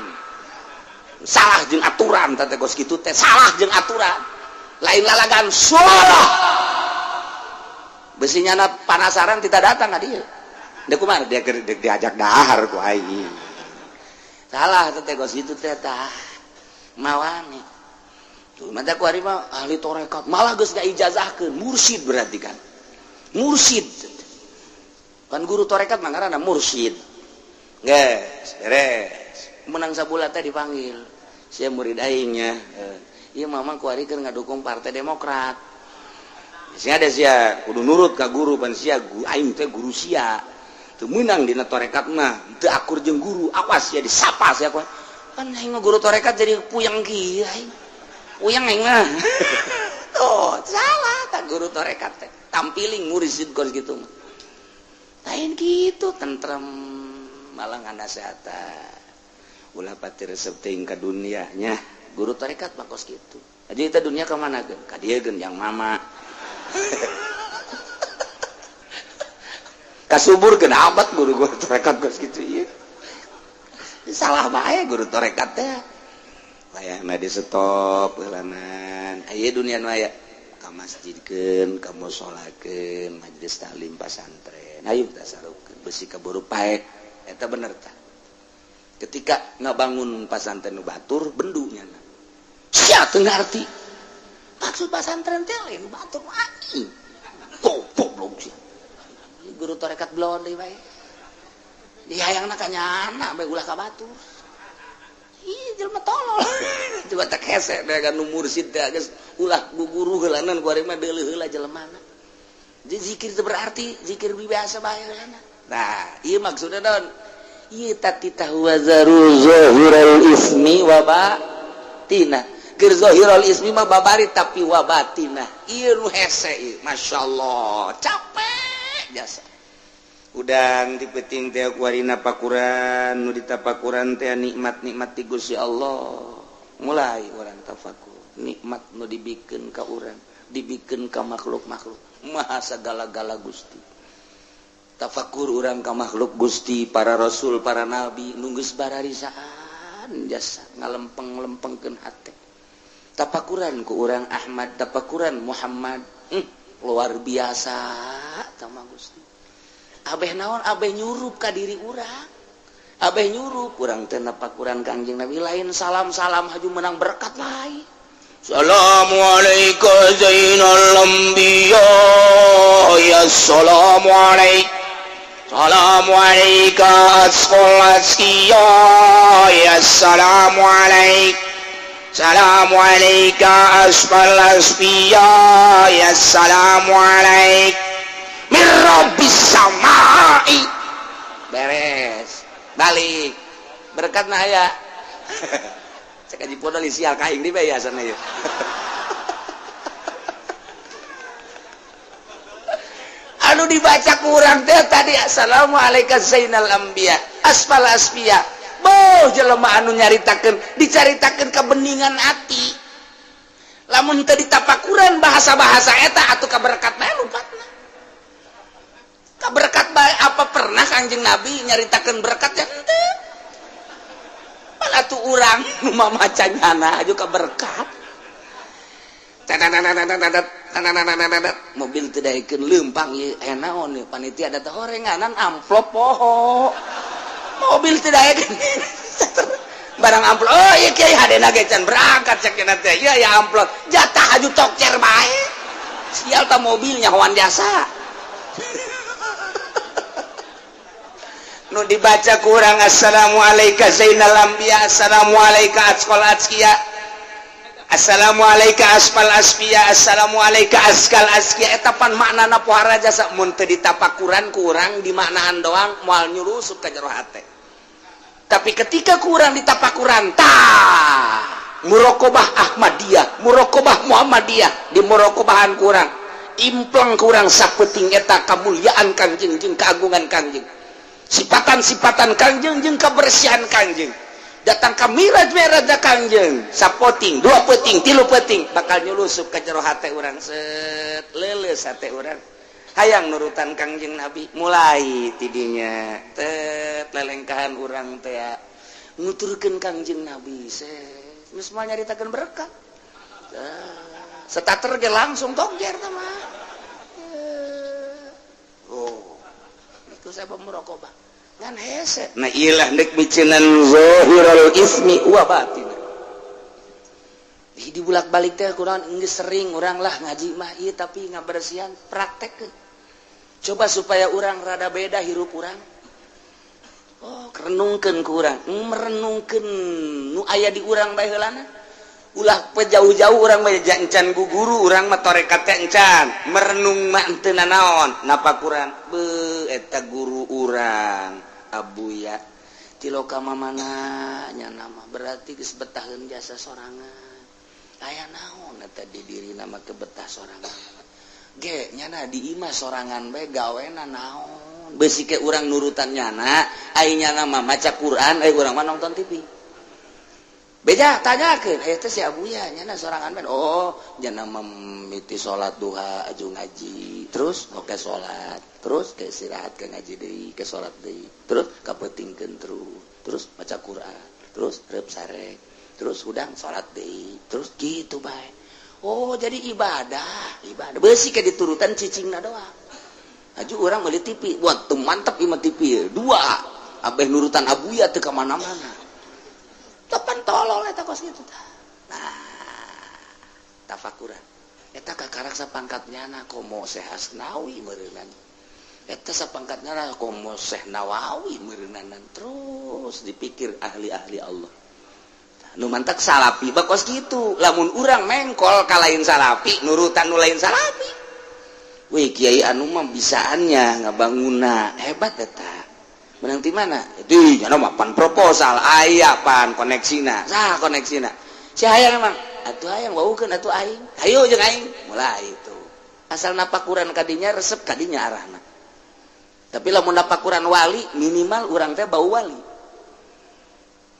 salah jeung aturan teh geus kitu teh salah jeung aturan lain lalagan salah beusi nyana panasaran tita datang ka dieu dek kumaha dia diajak dahar ku ai salah teh gos itu teh tah mawani tuh mata ku ari mah ahli tarekat malah geus ngaijazahkeun mursyid berarti kan mursyid kan guru tarekat mah ngaranna mursyid geus beres menang sabulat teh dipanggil sia murid aingnya ieu mama ku ari keur ngadukung Partai Demokrat sia ada sia kudu nurut ka guru pan sia aing teh guru sia teu meunang dina tarekat mah teu akur jeung guru awas ya disapa sia kan aing mah guru tarekat jadi puyeng kieu aing puyeng aing mah tuh salah tak guru tarekat teh tampiling mursyid kos gitu mah lain gitu tentrem malah nganasehatan ulah pati resep teuing ka dunia nya guru tarekat mah kos gitu aja kita dunia ke mana geun ka dieu geun yang mama kasubur kena amat guru tarekat kos gitu ieu salah bae guru tarekat teh layakna di stop heulanan aya dunia nu aya ka masjidkeun ka musolakeun majelis taklim pasantren ayo kita sarupkeun beusi kaburu paek eta bener tah ketika ngabangun pasantren nu batur bendu nyana sia teu ngarti maksud pasantren teh lain batur anjing goblok sia guru tarekat belon deui bae dihayangna ka nyana bae ulah ka batur ih jelema tolol coba tak hese da nu mursyid teh geus ulah guguru heulanan ku ari mah deuleuh heula jelemana jadi zikir teh berarti zikir biasa bae heulana nah ieu maksudna naon ieu tatitah wa zaru zahiral ismi wa batinah keur zahirul ismi mah babari tapi wa batinah ieu nu hese ieu masyaallah capek jasa udang dipeting teh kuarina pakuran nu ditapakuran teh nikmat-nikmat ti Gusti Allah mulai urang tafakur nikmat nu dibikeun ka urang dibikeun ka makhluk-makhluk maha sagala-gala Gusti tafakur urang ka makhluk Gusti para rasul para nabi nu geus bararisaan jasa ngalempeng-lempengkeun hate tapakuran ku urang Ahmad tapakuran Muhammad luar biasa tama Gusti abeh naon abeh nyurup ka diri urang abeh nyurup urang teh napakuran Kangjeng Nabi lain salam-salam haju menang berkat lain Assalamualaikum zainal anbiya ya assalamualaikum Assalamualaikum asqal asqiya ya assalamualaikum Assalamualaikum asfal asfiya ya assalamualaikum min rabbis samai beres balik berkat nah ya cek aja podol sial kaing di bae asana ya anu dibaca kurang teh tadi assalamualaikum zainal anbiya asfal asfiya boh jelema anu nyaritakeun dicaritakeun kebeningan hati lamun teu ditapakuran bahasa-bahasa eta atuh kaberkat bae lupatna kaberkat bae apa pernah Kanjeng Nabi nyaritakeun berkat ya henteu pala tuh urang nu mamaca nyana aju kaberkat mobil teu daekeun leumpang ieu naon ieu panitia ada teh horenganan amplop poho mobil teu daekeun barang amplop oh ieu kieu hadena ge can berangkat cek cenah teh ieu ya amplop jatah aju tokcer bae sial tah mobilnya hoan jasa nu dibaca kurang assalamualaikum zainal anbiya assalamualaikum atqal atqiya assalamualaikum asfal asfiya assalamualaikum askal asqiya eta pan maknana pohara jasa mun teu ditapakuran kurang dimaknaan doang moal nyurusup ka jero hate tapi ketika kurang ditapakuran tah muraqabah ahmadiyah muraqabah muhammadiyah di muraqabahan kurang impleng kurang sapeting eta kamulyaan Kangjeng jeung keagungan Kangjeng sifatan-sifatan Kangjeng jeung kebersihan Kangjeng datang ka miraj-miraj Kangjeng sapoting 2 peuting 3 peuting bakal nyulusup ka jero hate urang set leuleus hate urang hayang nurutan Kangjeng Nabi mulai tidinya tet lelengkahan urang teh nguturkeun Kangjeng Nabi set geus moal nyaritakeun berkah setater ge langsung togjer tah mah oh itu saya pemuraqabah ngan hese nah iyalah nek micenan zahirul ismi wa batin di bulak-balik teh kurang geus sering urang lah ngaji mah ieu tapi ngabersihan praktekkeun coba supaya urang rada beda hirup urang oh renungkeun ku urang merenungkeun nu aya di urang bae heulana ulah pejauh-jauh urang bae encan guguru urang mah tarekat teh encan merenung mah teu naon napa kurang beuh eta guru urang abuya tiloka mamana nya nama berarti geus betaheun jasa sorangan aya naon eta di dirina mah kebetah sorangan ge nyana di imah sorangan bae gawena naon beusi ke urang nurutan nyana ai nyana mah maca Quran ai urang mah nonton TV beja tanyakeun eta si abuya nyana sorangan bae oh nyana mimiti salat duha aju ngaji terus oke salat terus ke istirahat ke ngaji deui ke salat deui terus kapeutingkeun terus maca Quran terus reup sarek terus udang salat deui terus kitu bae oh jadi ibadah beusi ke diturutan cicingna doang aju urang meuli TV buat teu mantep imah TV 2 abeh nurutan abuya teu ka mana-mana tepan tolol eta kos kitu tah nah tafakuran eta kakarak sapangkatnya na komo Syekh Asnawi meureunan eta sapangkatnya na komo Syekh Nawawi meureunan terus dipikir ahli-ahli Allah nu mantak salapi bakos kitu lamun urang mengkol ka lain salapi nurutan nu lain salapi we kiai anu mah bisaannya ngabangunna hebat eta menang di mana? Di nya mah pan proposal aya pan koneksina. Sah koneksina. Si hayang emang atuh hayang waukeun atuh aing. Hayu jeung aing. Mulai itu. Asal napakuran kadinya resep kadinya arahna. Tapi lamun napakuran wali minimal urang teh bau wali.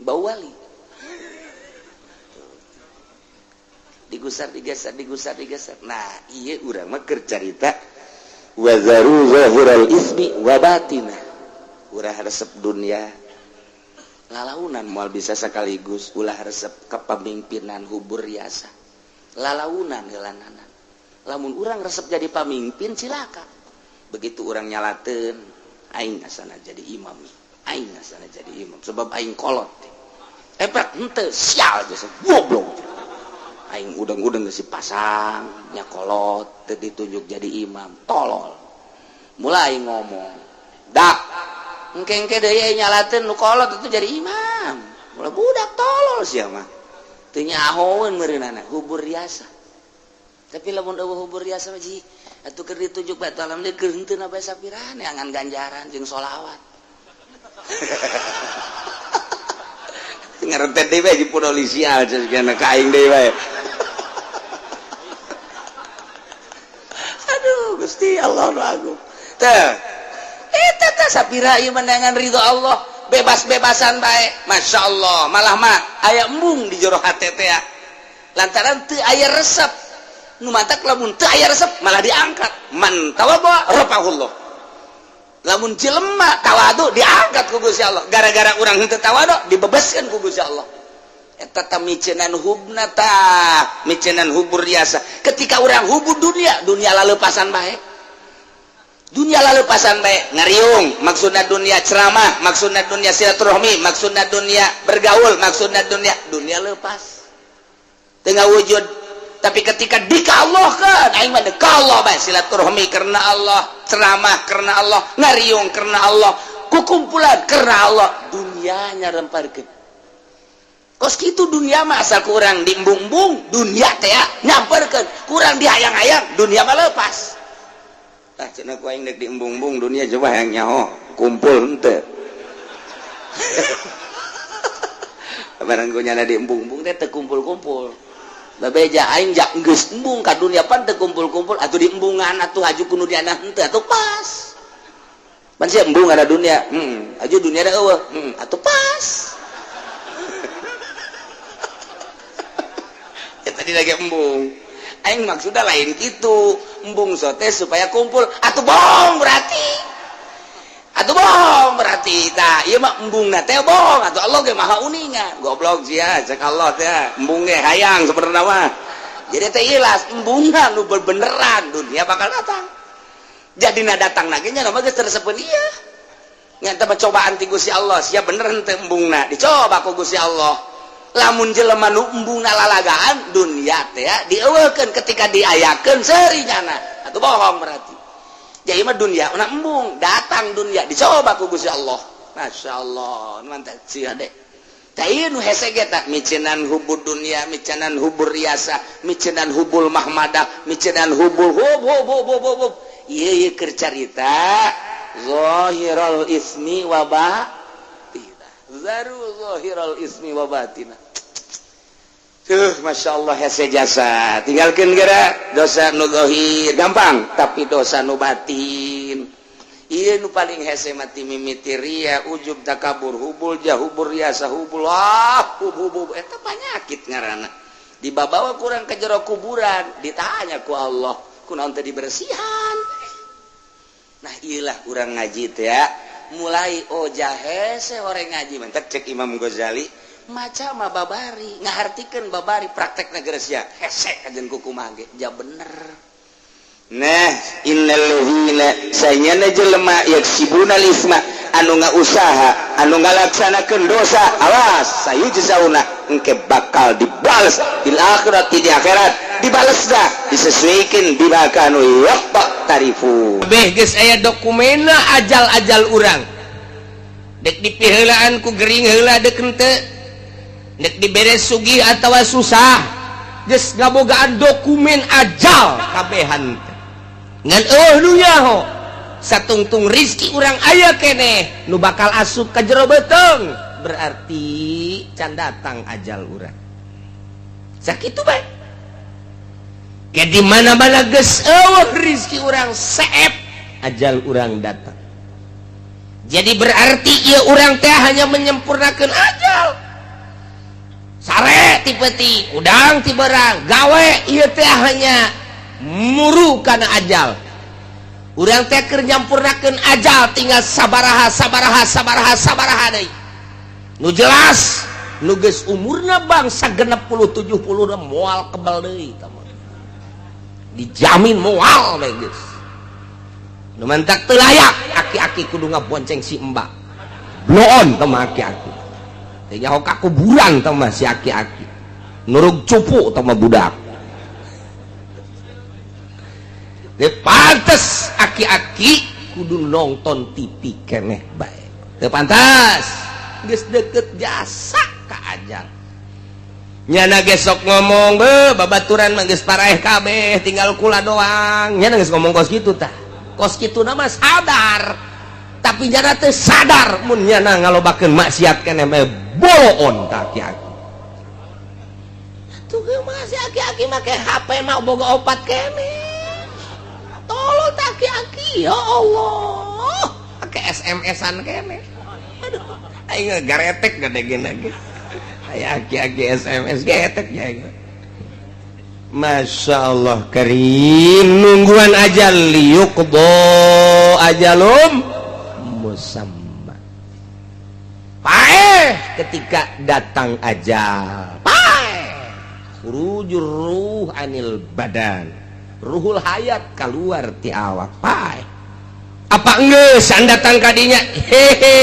Bau wali. Digusar digeser. Nah, ieu urang mah keur carita wa zaru zahiral ismi wa batinah. Ulah resep dunia lalaunan moal bisa sekaligus ulah resep kepemimpinan hubur riasa lalaunan heulananan lamun urang resep jadi pamimpin silakan begitu urang nyalateun aing asana jadi imam sebab aing kolot epek henteu sial geus goblok aing udang-udang geus dipasang nya kolot teu ditunjuk jadi imam tolol mulai ngomong dak engke deui nyalateun nu kolot itu jadi imam. Ulah budak tolol sia mah. nyahoan meureunana hubur riasa. Tapi lamun eueuh hubur riasa mah ji atuh keur ditujuk bae alam deui keur henteu na bae sapiraha neangan ganjaran jeung sholawat. Ngarentet deui bae di polisial cenah ka aing deui bae. Aduh Gusti Allah nu agung. Teh eta teh sapiraha ieu menangan ridho Allah. Bebas-bebasan baik, Masya Allah. Malah mah aya embung di jero hate teh lantaran teu aya resep nu matak lamun teu aya resep malah diangkat man tawadhu rafa'ullah. Lamun jelema tawadhu diangkat ku Gusti Allah gara-gara urang henteu tawadhu dibebaskeun ku Gusti Allah. Eta tah micenan hubna tah micenan hubur riasa. Ketika urang hubur dunia laleupasan bae. Dunia lalu pasan baik ngariung maksudna dunia ceramah maksudna dunia silaturahmi maksudna dunia bergaul maksudna dunia lepas tengah wujud tapi ketika dikaallahkan aing mah ka Allah bae silaturahmi karena Allah ceramah karena Allah ngariung karena Allah kukumpulan karena Allah dunia nyaremparkeun kos kitu dunia mah asal kurang diembung-embung dunia teh nyamperkeun kurang dihayang-hayang dunia mah lepas. Tah cenah ku aing dek diembung-embung dunia coba hayang nyaho kumpul henteu. Barang ku nyana diembung-embung teh teu kumpul-kumpul. Babeja aing jak geus embung ka dunia pan teu kumpul-kumpul atuh diembungan atuh haju ku nu diana henteu atuh pas. Pan sia embung ada dunia. Haju dunia da eueuh. Atuh pas. Ya tadi lagi embung. Aing maksudnya lain gitu embung sote supaya kumpul atuh bohong berarti tah ieu mah embungna teh bohong atuh Allah ge maha uningan goblok sia cek Allah teh embung ge hayang sebenarnya mah jadi teh ilas embungna nu beneran dunia bakal datang jadi na datang lagi nya mah geus tersebut ieu nya teh cobaan ti Gusti Allah sia bener henteu embungna dicoba ku Gusti Allah. Lamun jelema nu embungna lalagaan dunia teh dieueukeun ketika diayakeun serinyana atuh bohong berarti jadi mah dunia una embung datang dunia dicoba ku Gusti Allah masyaallah mantap sia deh tah ieu nu hese ge tah micenan hubur dunia micenan hubur riasa micenan hubul mahmadah micenan hubul hub ieu keur carita zahirul ismi wa batinah zaru zahirul ismi wa batinah. Masya Allah hese jasa tinggalkan gara dosa nu zahir gampang tapi dosa nu batin ieu nu paling hese mati mimiti ria ujub takabur hubul jahubur riasa hubul hubul eta panyakit ngaranna dibawa kurang ke jero kuburan ditanya ku Allah kunaon teh dibersihan nah ieulah urang ngaji teh ya mulai hese horeng ngaji mantap cek Imam Ghazali maca mah babari ngahartikeun babari praktek negara sia hese kajen kukumaha ge ja bener nah innal ladzina sayana jelema yaksibuna lisma anu ngausaha anu ngalaksanakeun dosa awas sayujzauna engke bakal dibales di akhirat di akhirat dibalesna disesuaikeun bima kanu yaqtarifu beh geus aya dokumenna ajal-ajal urang dek dipiheulaan ku gering heula dek henteu nek diberes sugih atawa susah geus ngabogaan dokumen ajal kabehan ngan nu nyaho satungtung rizki urang aya keneh nu bakal asup ka jero beteung berarti can datang ajal urang sakitu bae ke di mana-mana geus eueuh rizki urang saep ajal urang datang jadi berarti ieu urang teh hanya menyempurnakeun ajal sare ti peuting udang ti berang gawe ieu teh hanya muru kana ajal urang teh keur nyampurnakeun ajal tinggal sabaraha deui nu jelas nu geus umurna bangsa 60-70 moal kebal deui dijamin moal deui geus nu mantak teu layak aki-aki kudu ngabonceng si embak bloon teh aki-aki nyaho ka kuburan teh mah si aki-aki nurug cupu teh mah budak teu pantes aki-aki kudu nonton TV keneh bae teu pantes geus deukeut jasa ka ajal nyana gesok ngomong babaturan mah geus paraeh kabeh tinggal kula doang nyana geus ngomong kos kitu tah kos kitu nama sadar tapi nyana teh sadar mun nyana ngalobakeun maksiat keneh mah boloon tah aki-aki tuh masih aki-aki make HP mah boga opat keneh tolol tah aki-aki ya Allah make SMS-an keneh aduh aing garetek gadegen lagi aya aki-aki SMS getek ya Masya Allah karim nungguan ajal liyuqdo ajalum musamma paeh ketika datang ajal paeh khurujur ruh anil badan ruhul hayat keluar ti awak paeh apa geus datang kadinya hehe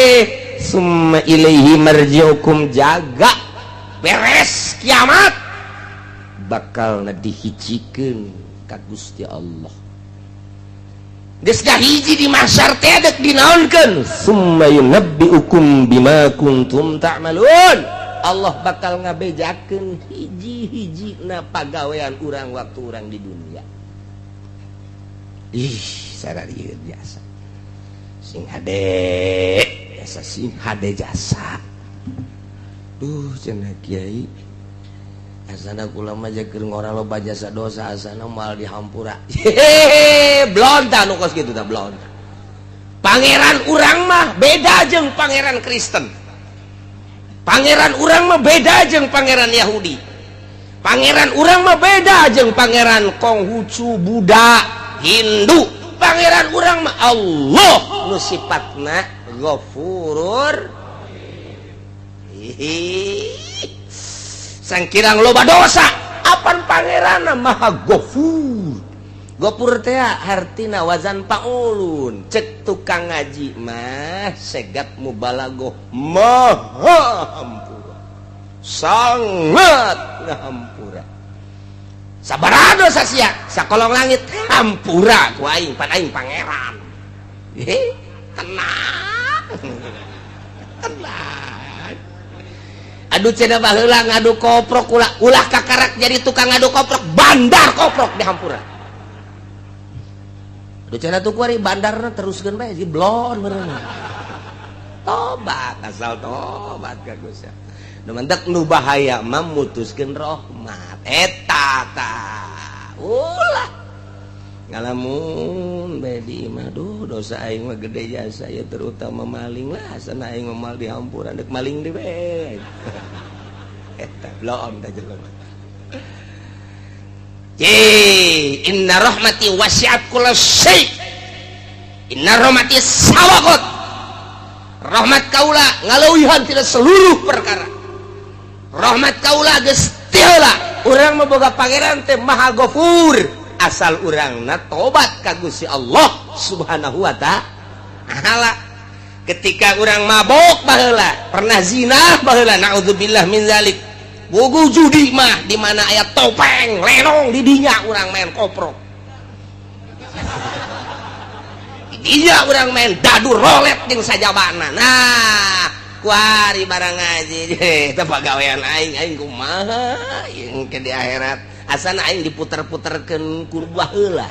summa ilaihi marji'ukum jaga beres kiamat bakal dihijikeun ka Gusti Allah geus hiji di mahsyar teh dek dinaonkeun summa yunabbi'ukum bima kuntum ta'malun Allah bakal ngabejakeun hiji-hijina pagawean urang waktu urang di dunia ih sararieu biasa sing hade biasa sing hade jasa cenah kiai asana kula mah keur ngora loba jasa dosa asana moal dihampura blonta nu kos kitu tah blonta pangeran urang mah beda jeung pangeran Kristen pangeran urang mah beda jeung pangeran Yahudi pangeran urang mah beda jeung pangeran Konghucu Buddha Hindu pangeran urang mah Allah nu sifatna Ghafurur sangkirang loba dosa apan pangeran maha Ghafur Ghafur teh artina wazan paulun cek tukang ngaji mah segat mubalaghah maha hampura sangat ngahampura sabaraha dosa sia sakolong langit hampura ku aing pan aing pangeran tenang tenang aduh cenah baheula ngadu koprok ulah kakarak jadi tukang ngadu koprok bandar koprok di hampura aduh cenah tuh kuari bandarna teruskeun bae si blon meureun tobat asal tobat ka Gusti nu mentek nu bahaya mah mutuskeun rahmat eta tah ulah ngalamun bae di imah duh dosa aing mah gede jasa ya terutama maling lah sana aing mal dihampura dek maling di bae eta belum dah jelema inna rahmati wasi'at kulla syai inna rahmati sawaqat rahmat kaula ngaleuwihan tina seluruh perkara rahmat kaula geus ti heula urang mah boga pangeran teh maha Ghafur asal urangna tobat ka Gusti Allah Subhanahu wa ta'ala ketika urang mabok baheula pernah zina baheula naudzubillah min zalik bogo judi mah di mana aya topeng lenong di dinya urang main koprok di dinya urang main dadu rolet jeung sajabana nah kuari barang ngaji teh pagawean aing kumaha yang ke di akhirat asana aing diputer-puterkeun ku baheula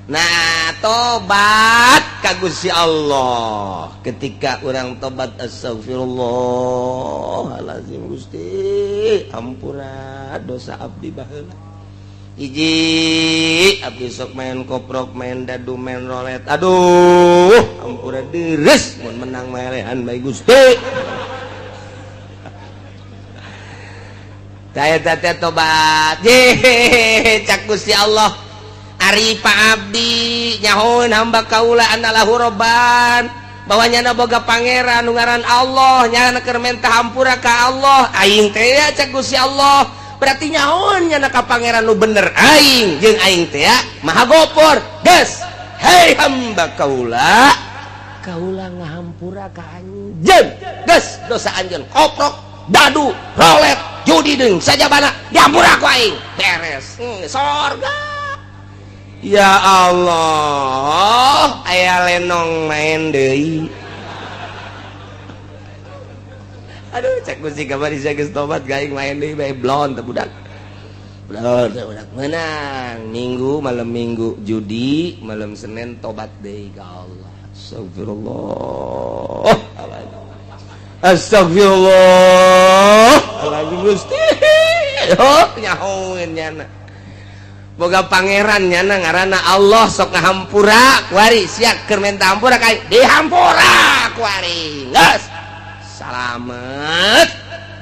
nah tobat ka Gusti Allah ketika urang tobat astagfirullahalazim Gusti ampura dosa abdi baheula hiji abdi sok main koprok main dadu main rolet aduh ampura deres mun menang melehan bae Gusti saya teh tobat cak Gusti Allah ari pa abdi nyahoun hamba kaula anallahu robban bahwanya boga pangeran nu ngaran Allah nyana keur mentah hampura ka Allah aing teh cak Gusti Allah berarti nyahoun nyana ka pangeran nu bener aing jeung aing teh maha Ghafur geus hei hamba kaula ngahampura ka anjeun geus dosa anjeun koprok dadu rolet judi deung sajabana dihampura ku aing beres sorga ya Allah aya lenong main deui Aduh cek Gusti kamari saya geus tobat gaing main deui bae blon teh budak. Budak menang. Minggu malam Minggu judi, malam Senin tobat deui ka Allah. Astagfirullah. Astagfirullah. Alazim Gusti. Oh nyahoeun nyana. Boga pangeran nyana ngaranna Allah sok ngahampura kuari sia keur menta hampura ka dihampura kuari. Geus. Salamet.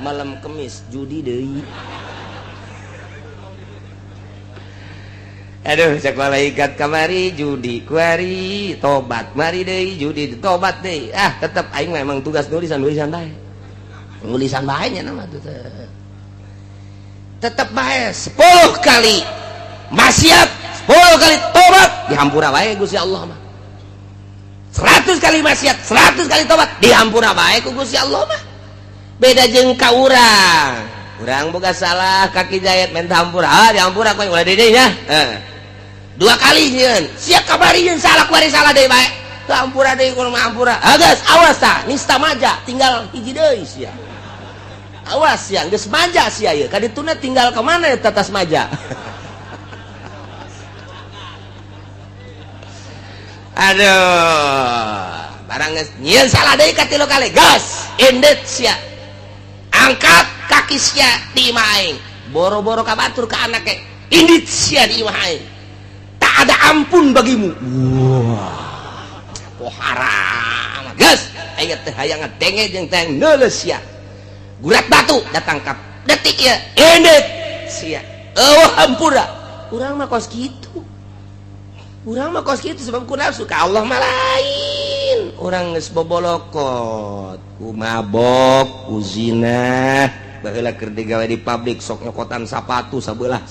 Malam Kemis judi deui. Aduh cek malaikat kamari judi kuari tobat mari deui judi tobat deui. Ah tetep aing memang tugas nulisan bae. Nulisan bae nya nama tuh. Tetep bae 10 kali maksiat 10 kali tobat dihampura bae Gusti Allah mah. 100 kali maksiat 100 kali tobat dihampura bae ku Gusti Allah mah. Beda jeung ka urang. Urang boga salah kaki jayet minta hampura. Ah dihampura ku ulah deui nya. 2 kali nyeun. Sia kabari nyeun salah kuari salah deui bae. Hampura deui kudu hampura. Agas awas tah nista maja tinggal hiji deui sia. Awas ya geus maja sia ieu. Kadituna tinggal ka mana ya tatas maja. Aduh, barang nyieun salah deui ka 3 kali, gas, indet sia. Angkat kaki sia di imah aing. Boro-boro ka batur ka anake, indit sia di imah aing. Tak ada ampun bagimu. Wah. Pohara. Gas, aya teh hayang ngadenge jeung teh neuleus sia. Gurat batu datang ka detik ya, indet sia. Oh hampura. Urang mah kos kitu. Urang mah kos kitu sebab ku nafsu ka Allah mah lain. Urang geus bobolokot, ku mabok, ku zina, baheula keur digawe di pabrik sok nyokotan sapatu sabelah.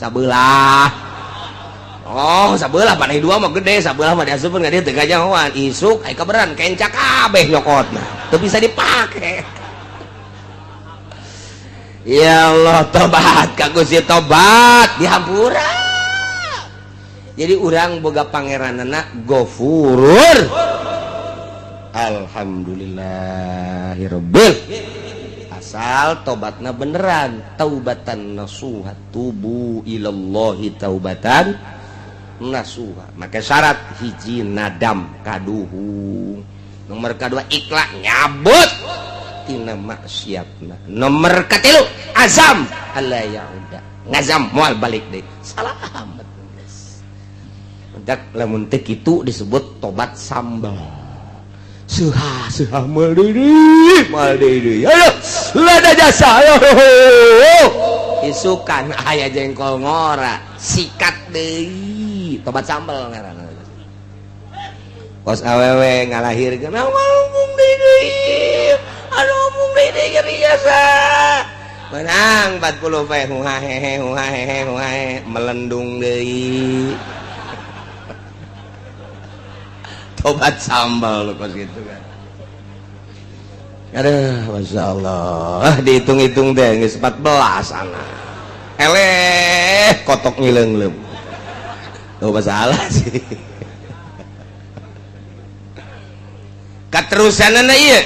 Oh, sabelah panai 2 mah gede, sabelah mah diasupkeun ka dieu teu gajahoan. Isuk aya kaberan kencak kabeh nyokotna. Teu bisa dipake. Ya Allah tobat ka Gusti tobat dihampura. Jadi urang boga pangeranana Ghafurur. Alhamdulillahirabbil. Asal tobatna beneran, taubatan nasuha, tubu ilallahi taubatan nasuha. Maka syarat hiji nadam kaduhu. Nomor kedua ikhlas nyabut tina maksiatna. Nomor katilu azam alla yauda. Ngazam moal balik deui. Salamet. Dak lamun teh kitu disebut tobat sambal. Seha mal deui. Ayo, lada jasa. Ayo. Isukan aya jengkol ngora, sikat deui. Tobat sambal ngaranna. Pos awewe ngalahirkeun ngomong deui. Anu ngomong deui biasa. Menang 40 pe huhahe melendung deui. Tobat sambal lepas gitu kan. Aduh, Masya Allah. Dihitung-hitung deh, geus 14 anak. Eleh, kotok ngileung-leung. Tuh masalah sih. Katerusanana ieu.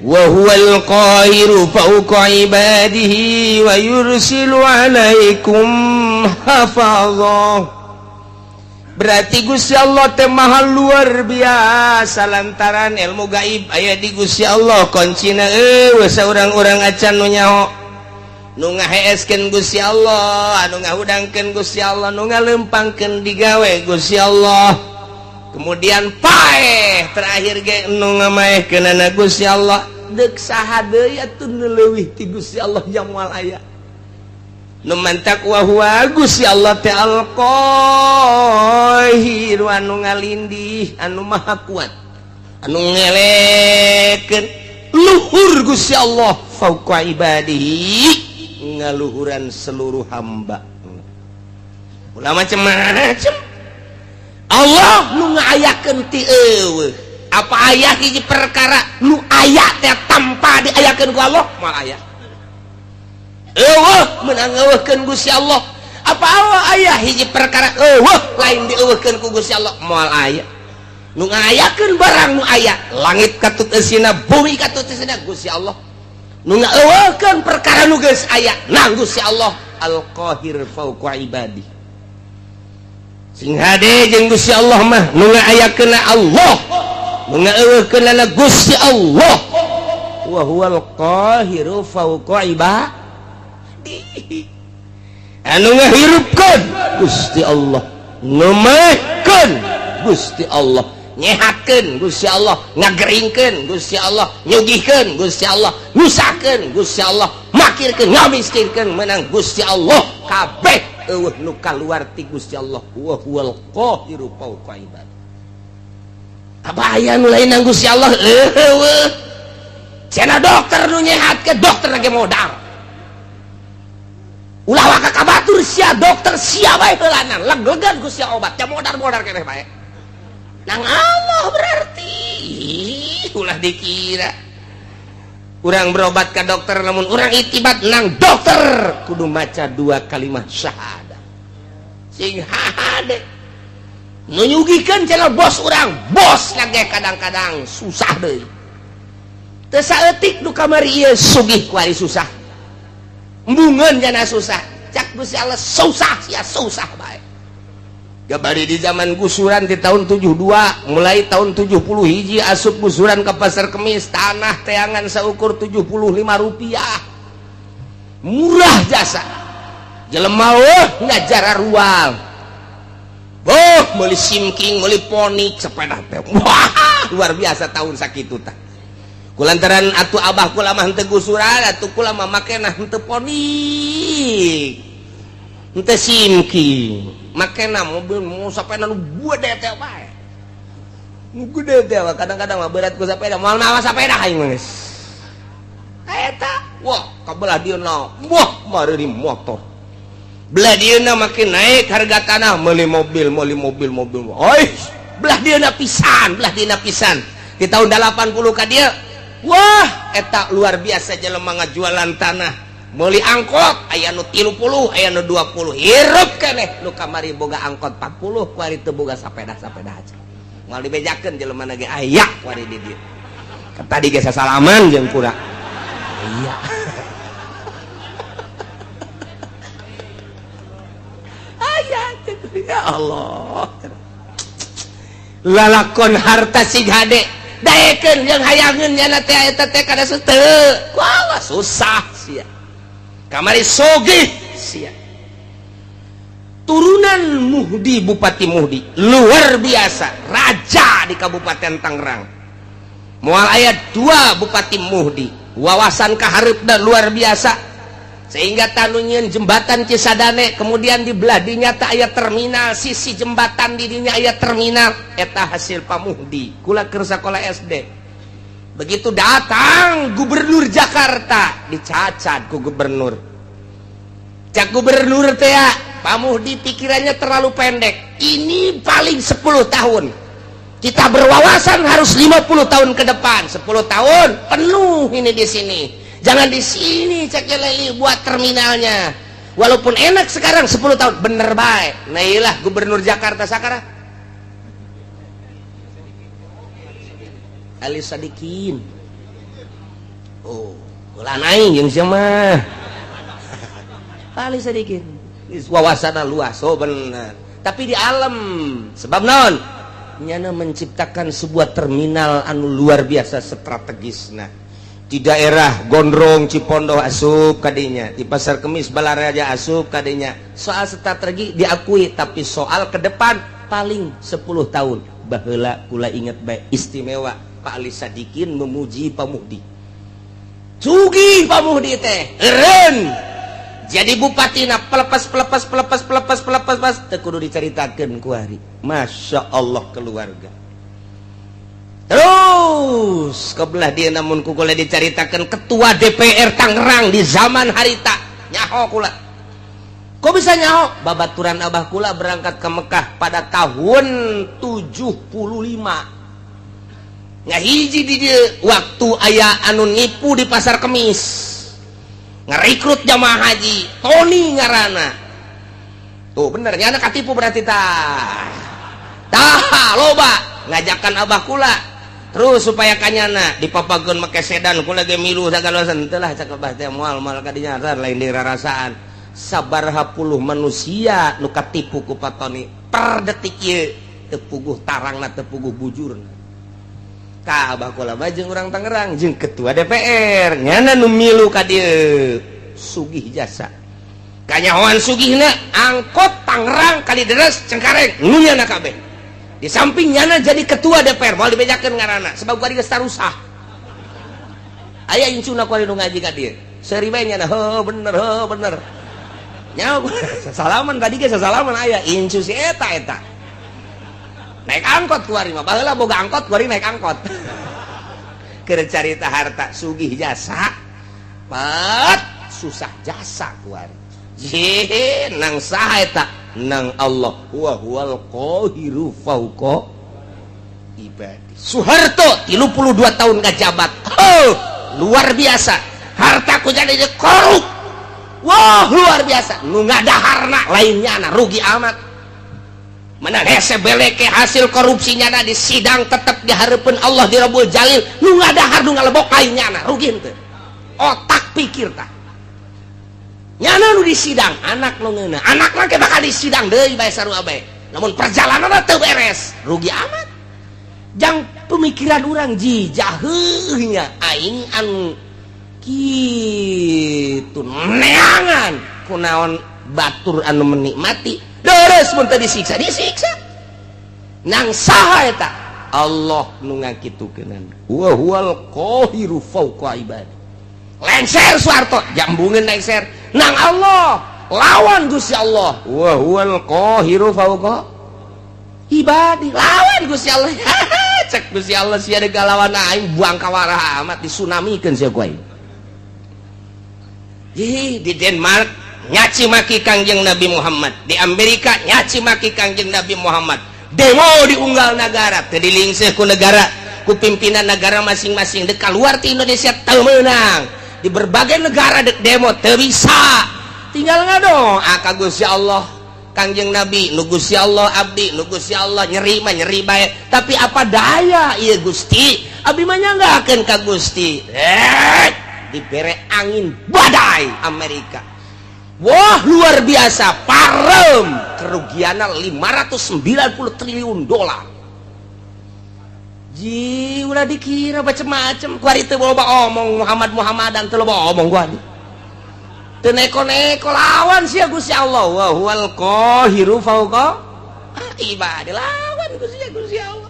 Wa huwal qahiru fawqa ibadihi wa yursilu 'alaikum hafazah. Berarti Gusti Allah teh maha luar biasa lantaran ilmu gaib aya di Gusti Allah kuncina saurang-urang acan nu nyaho nu ngaheeskeun Gusti Allah anu ngahudangkeun Gusti Allah nu ngalempangkeun digawe Gusti Allah kemudian paeh terakhir ge nu ngamaehkeunana Gusti Allah deuk saha deui atuh nu leuwih ti Gusti Allah jamal aya nu mantak wa huwa Gusti Allah teh al-qahir anu ngalindih anu maha kuat anu ngelekeun luhur Gusti Allah fauqa ibadihi ngaluhuran seluruh hamba ulah macam-macam Allah nu ngaayakeun ti eueuh apa aya hiji perkara nu aya teh tanpa diayakeun ku Allah moal aya menang eueuhkeun Gusti Allah apa aya hiji perkara lain dieueuhkeun ku Gusti Allah moal aya nu ngayakeun barang nu aya langit katut eusina bumi katut eusina Gusti Allah nu ngaeuwekeun perkara nu geus aya nang Gusti Allah Al-Qahir fauqa ibadi. Sing hade jeung Gusti Allah mah nu ngaayakeun Allah, nu ngaeuwekeun Gusti Allah. Wa huwal qahiru fauqa ibadi. Anu ngahirupkeun Gusti Allah, ngemakeun Gusti Allah, nyehatkeun Gusti Allah, ngageringkeun Gusti Allah, nyugihkeun Gusti Allah, nyusakeun Gusti Allah, makirkeun ngamiskinkeun menang Gusti Allah. Kabeh eueuh nu kaluar ti Gusti Allah. Wa huwal qahiru fauqa ibadi. Apa aya nu lain nang Gusti Allah? Eueuh. Cenah dokter nu nyehatkeun, dokter lagi modal. Ulah waka kabatur sia dokter sia bae heulanan, leglegan Gusti obat, teh modal-modal keneh bae. Nang Allah berarti ulah dikira urang berobat ke dokter, namun urang itibat nang dokter kudu maca 2 kalimat syahadat. Sing hade nu nyugikeun cenah bos urang, bos lagi kadang-kadang susah deui. Teu saeutik nu kamari ieu sugih ku ari susah. Embungeun jana susah, cak Gusti Allah susah sia susah bae. Gabari di zaman gusuran di tahun 72, mulai tahun 70 hiji asup gusuran ke Pasar Kemis, tanah teangan saukur 75 rupiah. Murah jasa. Jelema ngajar rual. Boh, meuli simking, meuli ponik, sepeda teh. Wah, luar biasa tahun sakitu tah. Kulantaran atuh abah kula mah henteu gusuran, atuh kula mah makena henteu ponik. Henteu simking. Makena mobil mau sepeda nu gede teh bae. Nu gede teh kadang-kadang mah berat ku sepeda, moal mawa sepeda aing geus. Eta, wah, kabelah dieuna, wah, mari di motor. Belah dieuna makin naik harga tanah, meuli mobil. Oi, belah dieuna pisan. Di tahun 80 ka dieu, wah, eta luar biasa jelema ngajualan tanah. Meuli angkot aya nu 30, aya nu 20. Hirup keneh nu kamari boga angkot 40, ku ari teu boga sapeda aja. Moal dibejakeun jelema ge aya ku ari di dieu. Tadi ge sasalaman jeung kura. Iya. Aya ya Allah. Lalakon harta sig hade daekeun jeung hayangeun nya teh eta teh kada teu. Kuawa susah sia. Kamari sogih sia. Turunan Muhdi, Bupati Muhdi luar biasa, raja di Kabupaten Tangerang. Moal aya 2 Bupati Muhdi, wawasan kahareup luar biasa, sehingga tanunyeun jembatan Cisadane, kemudian di belah dinya teh aya terminal, sisi jembatan di dinya aya terminal, eta hasil pamuhdi kula keur sakola SD. Begitu datang Gubernur Jakarta dicacat ku gubernur. Cak gubernur teh ya, pamuhdi pikirannya terlalu pendek. Ini paling 10 tahun. Kita berwawasan harus 50 tahun ke depan. 10 tahun penuh ini di sini. Jangan di sini cak leli buat terminalnya. Walaupun enak sekarang 10 tahun bener baik. Nah iyalah Gubernur Jakarta sakara. Ali Sadikin. Oh, ulah naik yang siapa? Ali Sadikin. Wawasanna luas, oh benar. Tapi di alam, sebab naon? Nyana menciptakan sebuah terminal anu luar biasa strategis. Nah, di daerah Gondrong, Cipondoh asup kadinya, di Pasar Kemis, Balaraja asup kadinya. Soal strategi diakui, tapi soal ke depan paling 10 tahun. Baheula kula inget bae istimewa. Pak Ali Sadikin memuji pamuhdi. Sugih pamuhdi teh, eureun. Jadi bupatina pelepas teu kudu dicaritakeun ku ari. Masya Allah keluarga. Terus kebelah dia namun ku kula dicaritakeun ketua DPR Tangerang di zaman harita. Nyaho kula. Kok bisa nyaho? Babaturan abah kula berangkat ke Mekah pada tahun 75. Ngahiji di dia waktu ayah anu nipu di Pasar Kemis ngerekrut jamaah haji Tony ngarana tuh bener nyana katipu berarti tah loba ngajakan abah kula terus supaya kanyana dipapageun make sedan ku lagi milu sagala sentelah cak abah teh moal kadinya lain dirarasaan sabaraha puluh manusia nu katipu ku patoni per detik ieu teu puguh tarangna teu puguh bujurna ka abah kula mah jeung urang Tangerang jeung ketua DPR nyana nu milu ka dieu sugih jasa kanyahoan sugihna angkot Tangerang Kalideres Cengkareng nuyana kabeh di samping nyana jadi ketua DPR mau dibejakeun ngaranna sebab gua geus tarusah aya incuna ku nu ngaji ka dieu seuri bae nyana heuh bener nya salaman tadi ge salaman aya incu si eta naik angkot kuari mah baheula boga angkot kuari naik angkot keur carita harta sugih jasa pat susah jasa kuari nang saha eta nang Allah wa huwal qahiru fauqa ibadi. Soeharto 32 tahun ngajabat. Oh, luar biasa. Hartaku jadi korup. Wah, luar biasa. Nu ngadaharna lainnya na rugi amat. Mana hese beleke hasil korupsinya na di sidang tetap dihareupeun Allah di Rabbul Jalil. Nu ngadahar nu ngalebok lainnya na rugi henteu. Otak pikir tah. Nyana nu disidang anak nu ngeuna anak lagi bakal disidang deui bae sarua bae namun perjalananna teu beres rugi amat jang pemikiran urang jijah heuh nya aing anu kitu neangan kunaon batur anu menikmati deres mun teu disiksa nang saha eta Allah nu ngakitukeun wa huwal qahiru fauqa ibadi lenser Soeharto jambungeun lenser nang Allah lawan Gusti Allah wa huwal qahiru fauqa ibadi lawan Gusti Allah cek Gusti Allah sia dega lawan aing buang kawaraha amat disunamikeun sia ku aing di Denmark nyaci maki Kangjeng Nabi Muhammad di Amerika nyaci maki Kangjeng Nabi Muhammad demo di unggal negara teu dilingseuh ku negara ku pimpinan negara masing-masing dek kaluar ti Indonesia teu meunang di berbagai negara demo teu bisa tinggal ngadoa ka Gusti Allah Kangjeng Nabi nu Gusti Allah abdi nu Gusti Allah nyeri bae tapi apa daya ieu Gusti abdi mah nyanggakeun ka Gusti dibere angin badai Amerika wah luar biasa parem kerugianna $590 triliun ji ulah dikira macem-macem kuari teu loba omong Muhammadan teu loba omong gua teu neko-neko lawan sia Gusti Allah wa huwal qahiru fauqa ibadi lawan Gusti Allah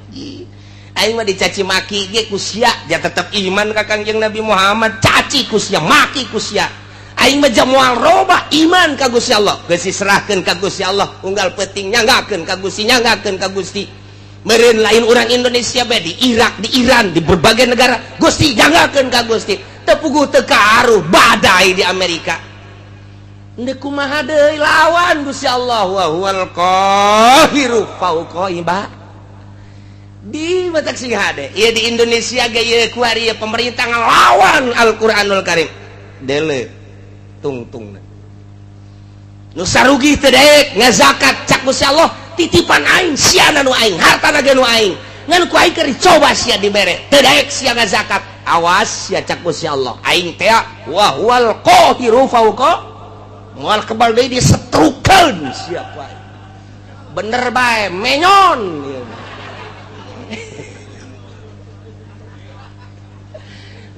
aing mah dicaci maki ge ku sia dia tetep iman ka Kangjeng Nabi Muhammad caci ku sia maki ku sia aing mah moal roba iman ka Gusti Allah geus diserahkeun ka Gusti Allah unggal peuting nyanggakeun ka Gusti meureun lain orang Indonesia bae di Irak di Iran di berbagai negara Gusti janggakeun ka Gusti teu puguh teu kaaruh badai di Amerika ndeu kumaha deui lawan Gusti Allah wa huwal qahiru fauqa ibadi di batak sing hade ieu di Indonesia ge ieu kuari pemerintah ngalawan Al-Qur'anul Karim dele tungtungna nu sarugi teu daek ngazakat cak Gusti Allah titipan aing siana nu aing hartana ge nu aing ngan ku aing keur coba sia dibere teu daek sia ngazakat awas sia cak Gusti Allah aing teh wa huwal qahiru fauqa moal kebal deui disetrukeun sia ku aing bener bae menyon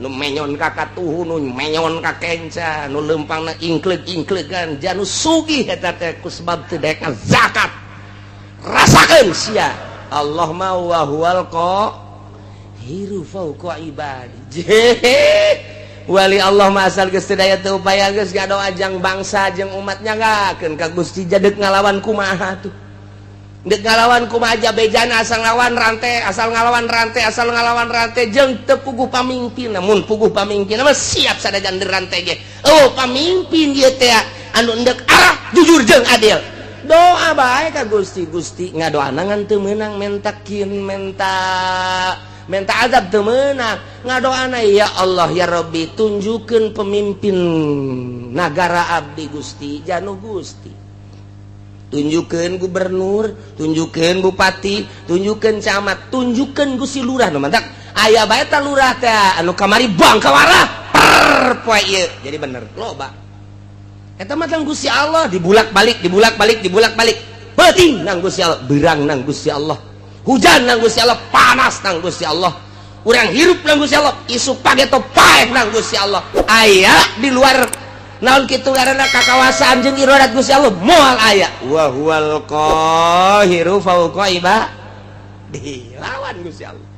nu menyon ka katuhu nu menyon ka kenca nu leumpangna ingkleug-ingkleugan janu sugih eta teh ku sebab teu daek zakat rasakeun sia Allah ma wa huwal qahiru fauqa ibadi wali Allah ma asal geus teu daya teu upaya geus gadoa ajang bangsa jeung umat nyanggakeun ka Gusti jadeg ngalawan kumaha tuh deuk ngalawan kumaha aja bejana asal ngalawan rantai jeung teu puguh pamimpin mun puguh pamimpin mah siap sadajan di rantai ge pamimpin ieu teh anu endek arah jujur jeung adil doa bae ka Gusti ngadoana ngan teu meunang menta azab teu meunang ngadoana ya Allah ya Rabbi tunjukkeun pemimpin nagara abdi Gusti janu Gusti tunjukkeun gubernur tunjukkeun bupati tunjukkeun camat tunjukkeun Gusti lurah nu mantak aya bae teh lurah teh anu kamari buang ka warah poe ieu jadi bener loba eta mah tang Gusti Allah dibulak-balik penting nang Gusti Allah berang nang Gusti Allah hujan nang Gusti Allah panas nang Gusti Allah urang hirup nang Gusti Allah isu pageto paeh nang Gusti Allah aya di luar naon kitu ngaranna kakawasaan jeung iradat Gusti Allah moal aya wa huwal qahiru fauqa ibadihi lawan Gusti Allah